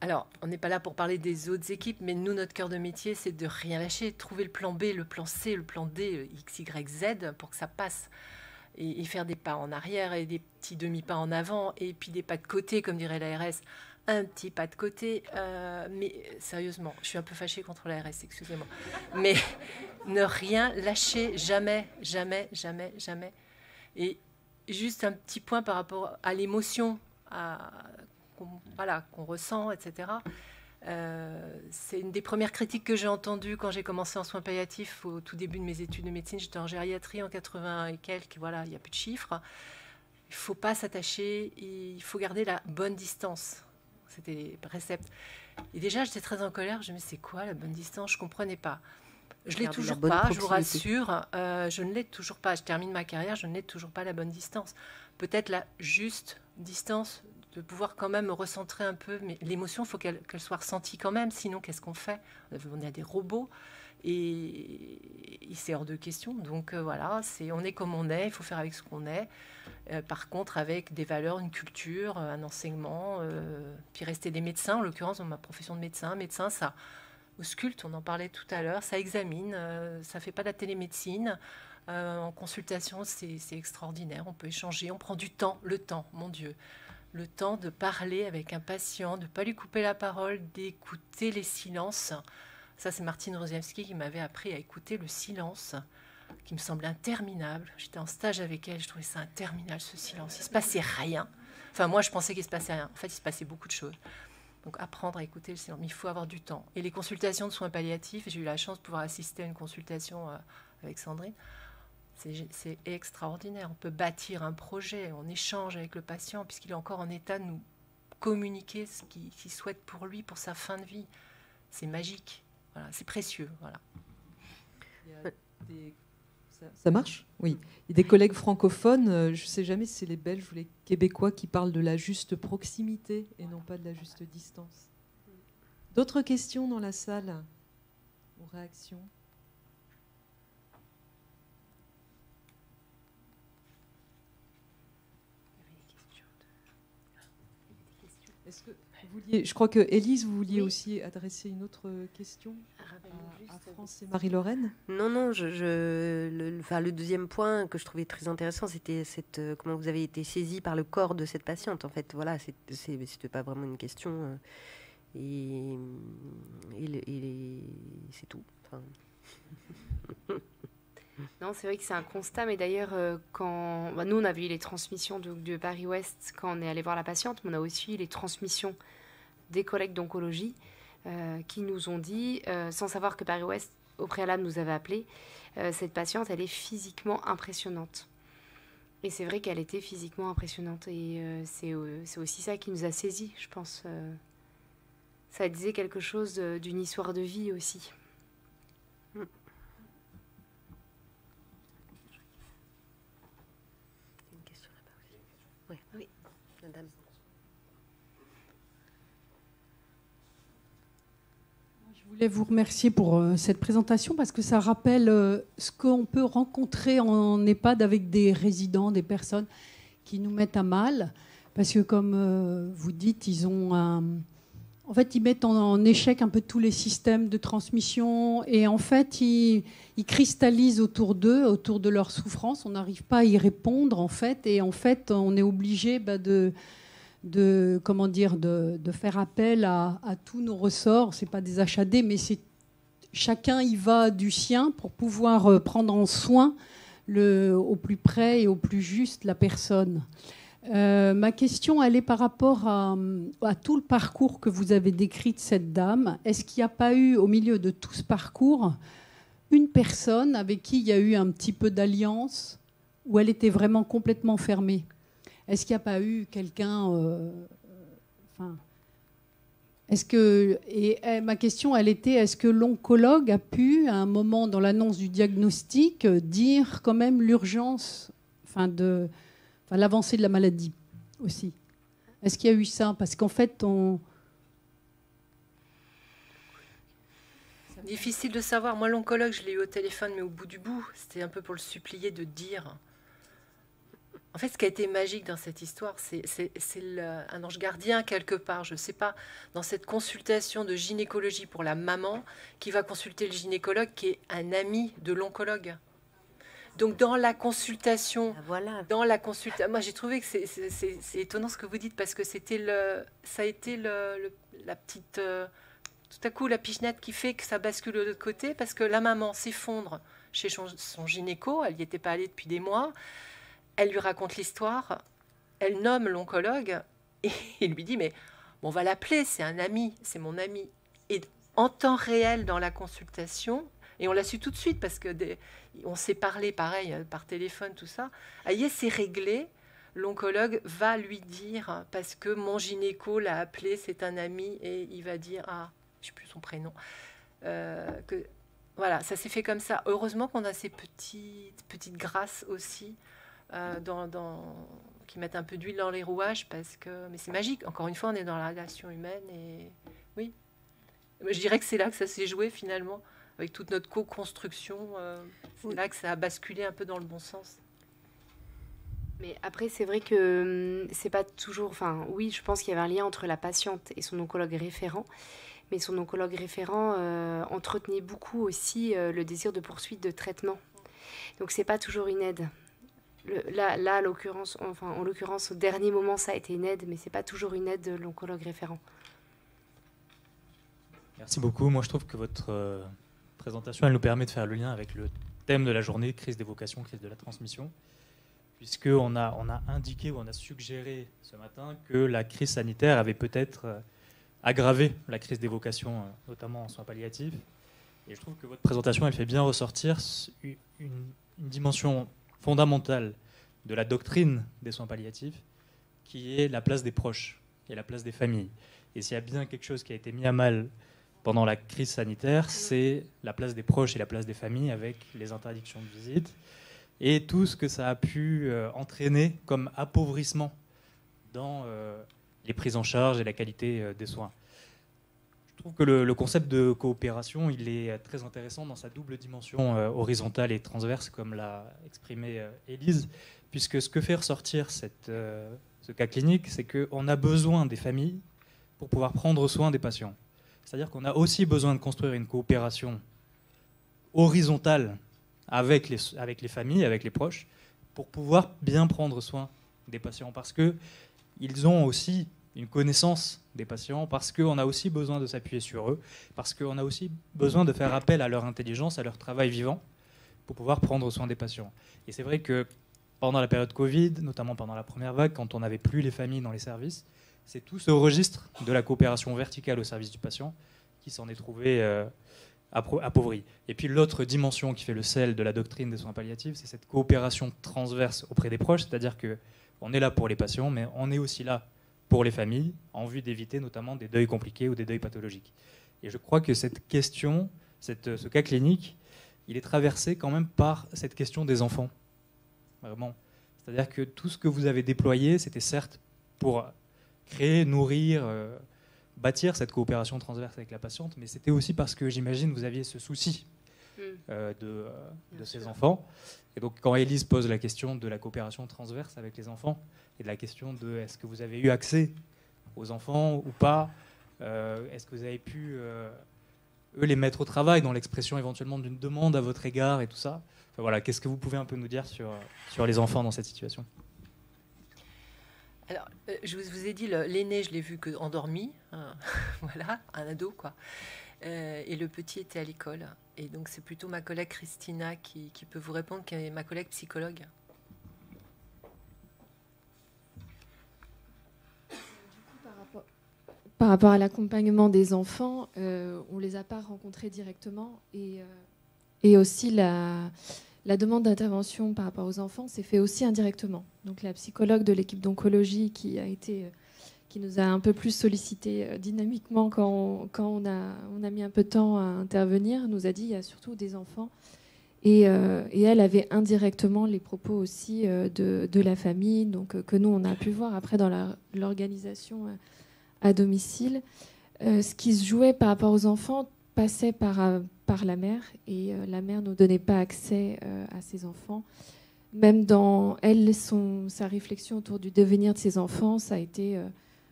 Alors, on n'est pas là pour parler des autres équipes, mais nous, notre cœur de métier, c'est de rien lâcher, trouver le plan B, le plan C, le plan D, le X, Y, Z pour que ça passe. Et faire des pas en arrière et des petits demi-pas en avant et puis des pas de côté, comme dirait l'ARS. Un petit pas de côté, mais sérieusement, je suis un peu fâchée contre l'ARS, excusez-moi. Mais ne rien lâcher, jamais, jamais, jamais, jamais. Et juste un petit point par rapport à l'émotion qu'on ressent, etc. C'est une des premières critiques que j'ai entendues quand j'ai commencé en soins palliatifs au tout début de mes études de médecine. J'étais en gériatrie en 80 et quelques, voilà, il n'y a plus de chiffres. Il ne faut pas s'attacher, il faut garder la bonne distance. C'était les préceptes. Et déjà, j'étais très en colère. Je me disais, c'est quoi la bonne distance ? Je ne comprenais pas. Je ne l'ai toujours pas, je vous rassure. Je ne l'ai toujours pas. Je termine ma carrière, je ne l'ai toujours pas la bonne distance. Peut-être la juste distance, de pouvoir quand même me recentrer un peu. Mais l'émotion, il faut qu'elle soit ressentie quand même. Sinon, qu'est-ce qu'on fait ? On est des robots. Et c'est hors de question. Donc voilà, on est comme on est, il faut faire avec ce qu'on est. Par contre, avec des valeurs, une culture, un enseignement, puis rester des médecins, en l'occurrence dans ma profession de médecin, ça ausculte, on en parlait tout à l'heure, ça examine, ça fait pas de la télémédecine. En consultation, c'est extraordinaire, on peut échanger, on prend du temps, le temps, mon Dieu. Le temps de parler avec un patient, de ne pas lui couper la parole, d'écouter les silences. Ça, c'est Martine Roziewski qui m'avait appris à écouter le silence, qui me semblait interminable. J'étais en stage avec elle, je trouvais ça interminable, ce silence. Il ne se passait rien. Enfin, moi, je pensais qu'il ne se passait rien. En fait, il se passait beaucoup de choses. Donc, apprendre à écouter le silence. Mais il faut avoir du temps. Et les consultations de soins palliatifs, j'ai eu la chance de pouvoir assister à une consultation avec Sandrine. C'est extraordinaire. On peut bâtir un projet, on échange avec le patient, puisqu'il est encore en état de nous communiquer ce qu'il souhaite pour lui, pour sa fin de vie. C'est magique. Voilà, c'est précieux. Voilà. Ça marche ? Oui. Il y a des collègues francophones, je ne sais jamais si c'est les Belges ou les Québécois qui parlent de la juste proximité et non pas de la juste distance. D'autres questions dans la salle ou réactions ? Est-ce que vous vouliez, je crois que Élise, vous vouliez aussi adresser une autre question à France et Marie-Lorraine ? Non, le deuxième point que je trouvais très intéressant, c'était comment vous avez été saisi par le corps de cette patiente. En fait, voilà, c'était pas vraiment une question. Et c'est tout. Enfin... Non, c'est vrai que c'est un constat, mais d'ailleurs, quand nous, on a vu les transmissions de Paris-Ouest quand on est allé voir la patiente, mais on a aussi eu les transmissions des collègues d'oncologie qui nous ont dit, sans savoir que Paris-Ouest, au préalable, nous avait appelé, cette patiente, elle est physiquement impressionnante. Et c'est vrai qu'elle était physiquement impressionnante. Et c'est aussi ça qui nous a saisis, je pense. Ça disait quelque chose d'une histoire de vie aussi. Oui, madame. Je voulais vous remercier pour cette présentation parce que ça rappelle ce qu'on peut rencontrer en EHPAD avec des résidents, des personnes qui nous mettent à mal. Parce que comme vous dites, ils mettent en échec un peu tous les systèmes de transmission et en fait, ils cristallisent autour d'eux, autour de leur souffrance. On n'arrive pas à y répondre en fait, et en fait, on est obligé de faire appel à tous nos ressorts. C'est pas des HAD, mais chacun y va du sien pour pouvoir prendre en soin au plus près et au plus juste la personne. Ma question, elle est par rapport à tout le parcours que vous avez décrit de cette dame. Est-ce qu'il n'y a pas eu, au milieu de tout ce parcours, une personne avec qui il y a eu un petit peu d'alliance, où elle était vraiment complètement fermée? Est-ce qu'il n'y a pas eu quelqu'un... ma question, elle était, est-ce que l'oncologue a pu, à un moment dans l'annonce du diagnostic, dire quand même l'urgence, l'avancée de la maladie aussi? Est-ce qu'il y a eu ça? Parce qu'en fait, C'est difficile de savoir. Moi, l'oncologue, je l'ai eu au téléphone, mais au bout du bout, c'était un peu pour le supplier de dire. En fait, ce qui a été magique dans cette histoire, c'est un ange gardien quelque part, je ne sais pas, dans cette consultation de gynécologie pour la maman qui va consulter le gynécologue qui est un ami de l'oncologue. Donc dans la consultation, moi j'ai trouvé que c'est étonnant ce que vous dites parce que ça a été la petite, tout à coup la pichenette qui fait que ça bascule de l'autre côté parce que la maman s'effondre chez son gynéco, elle n'y était pas allée depuis des mois. Elle lui raconte l'histoire, elle nomme l'oncologue et il lui dit mais on va l'appeler, c'est un ami, c'est mon ami. Et en temps réel dans la consultation, et on l'a su tout de suite parce que on s'est parlé pareil par téléphone, tout ça. Aïe, c'est réglé. L'oncologue va lui dire parce que mon gynéco l'a appelé, c'est un ami et il va dire je sais plus son prénom. Que voilà, ça s'est fait comme ça. Heureusement qu'on a ces petites grâces aussi. Qui mettent un peu d'huile dans les rouages mais c'est magique. Encore une fois, on est dans la relation humaine et oui, je dirais que c'est là que ça s'est joué finalement avec toute notre co-construction. C'est là que ça a basculé un peu dans le bon sens. Mais après, c'est vrai que c'est pas toujours. Oui, je pense qu'il y avait un lien entre la patiente et son oncologue référent. Mais son oncologue référent entretenait beaucoup aussi le désir de poursuite de traitement. Donc c'est pas toujours une aide. Là, en l'occurrence, au dernier moment, ça a été une aide, mais c'est pas toujours une aide de l'oncologue référent. Merci beaucoup. Moi, je trouve que votre présentation, elle nous permet de faire le lien avec le thème de la journée, crise des vocations, crise de la transmission, puisqu'on a indiqué ou on a suggéré ce matin que la crise sanitaire avait peut-être aggravé la crise des vocations, notamment en soins palliatifs. Et je trouve que votre présentation, elle fait bien ressortir une dimension fondamentale de la doctrine des soins palliatifs, qui est la place des proches et la place des familles. Et s'il y a bien quelque chose qui a été mis à mal pendant la crise sanitaire, c'est la place des proches et la place des familles avec les interdictions de visite et tout ce que ça a pu entraîner comme appauvrissement dans les prises en charge et la qualité des soins. Je trouve que le concept de coopération, il est très intéressant dans sa double dimension horizontale et transverse, comme l'a exprimé Élise, puisque ce que fait ressortir ce cas clinique, c'est qu'on a besoin des familles pour pouvoir prendre soin des patients. C'est-à-dire qu'on a aussi besoin de construire une coopération horizontale avec les familles, avec les proches, pour pouvoir bien prendre soin des patients, parce qu'ils ont aussi une connaissance des patients, parce qu'on a aussi besoin de s'appuyer sur eux, parce qu'on a aussi besoin de faire appel à leur intelligence, à leur travail vivant, pour pouvoir prendre soin des patients. Et c'est vrai que pendant la période Covid, notamment pendant la première vague, quand on n'avait plus les familles dans les services, c'est tout ce registre de la coopération verticale au service du patient qui s'en est trouvé appauvri. Et puis l'autre dimension qui fait le sel de la doctrine des soins palliatifs, c'est cette coopération transverse auprès des proches, c'est-à-dire qu'on est là pour les patients, mais on est aussi là pour les familles, en vue d'éviter notamment des deuils compliqués ou des deuils pathologiques. Et je crois que cette question, ce cas clinique, il est traversé quand même par cette question des enfants. Vraiment. C'est-à-dire que tout ce que vous avez déployé, c'était certes pour créer, nourrir, bâtir cette coopération transverse avec la patiente, mais c'était aussi parce que, j'imagine, vous aviez ce souci de ces enfants. Et donc, quand Élise pose la question de la coopération transverse avec les enfants, et de la question de est-ce que vous avez eu accès aux enfants ou pas, est-ce que vous avez pu eux les mettre au travail dans l'expression éventuellement d'une demande à votre égard et tout ça. Enfin, voilà, qu'est-ce que vous pouvez un peu nous dire sur les enfants dans cette situation? Alors, je vous ai dit, l'aîné, je l'ai vu que endormi, hein, voilà, un ado, quoi. Et le petit était à l'école. Et donc, c'est plutôt ma collègue Christina qui peut vous répondre, qui est ma collègue psychologue. Par rapport à l'accompagnement des enfants, on ne les a pas rencontrés directement. Et aussi, la demande d'intervention par rapport aux enfants s'est fait aussi indirectement. Donc la psychologue de l'équipe d'oncologie qui nous a un peu plus sollicité dynamiquement quand on a mis un peu de temps à intervenir, nous a dit il y a surtout des enfants. Et elle avait indirectement les propos aussi de la famille, donc, que nous, on a pu voir après dans l'organisation à domicile. Ce qui se jouait par rapport aux enfants passait par la mère, et la mère ne donnait pas accès à ses enfants. Même dans elle, sa réflexion autour du devenir de ses enfants, ça a été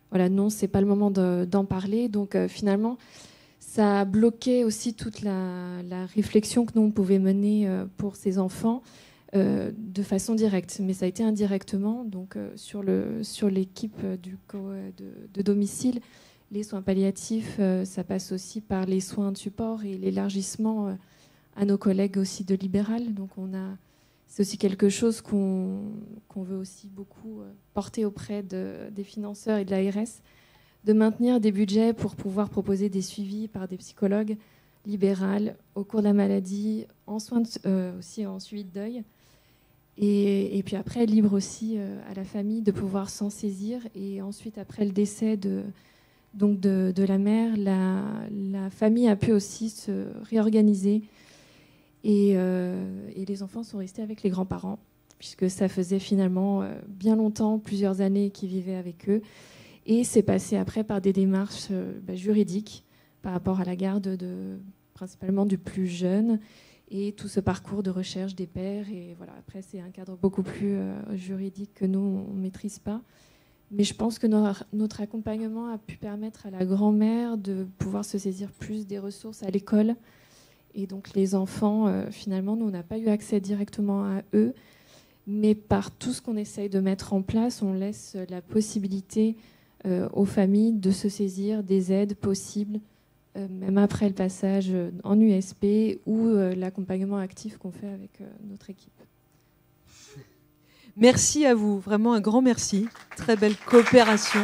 voilà, non, c'est pas le moment d'en parler. Donc finalement, ça a bloqué aussi toute la réflexion que nous on pouvait mener pour ses enfants de façon directe, mais ça a été indirectement. Donc sur l'équipe de domicile, les soins palliatifs, ça passe aussi par les soins de support et l'élargissement à nos collègues aussi de Libéral. Donc c'est aussi quelque chose qu'on veut aussi beaucoup porter auprès des financeurs et de l'ARS, de maintenir des budgets pour pouvoir proposer des suivis par des psychologues libérales au cours de la maladie, en soins aussi en suivi de deuil. Et puis après, libre aussi à la famille de pouvoir s'en saisir. Et ensuite, après le décès de la mère, la famille a pu aussi se réorganiser. Et les enfants sont restés avec les grands-parents, puisque ça faisait finalement bien longtemps, plusieurs années qu'ils vivaient avec eux. Et c'est passé après par des démarches juridiques par rapport à la garde principalement du plus jeune, et tout ce parcours de recherche des pères. Et voilà, après, c'est un cadre beaucoup plus juridique que nous, on ne maîtrise pas. Mais je pense que notre accompagnement a pu permettre à la grand-mère de pouvoir se saisir plus des ressources à l'école. Et donc les enfants, finalement, nous, on n'a pas eu accès directement à eux. Mais par tout ce qu'on essaye de mettre en place, on laisse la possibilité aux familles de se saisir des aides possibles, même après le passage en USP ou l'accompagnement actif qu'on fait avec notre équipe. Merci à vous, vraiment un grand merci. Très belle coopération.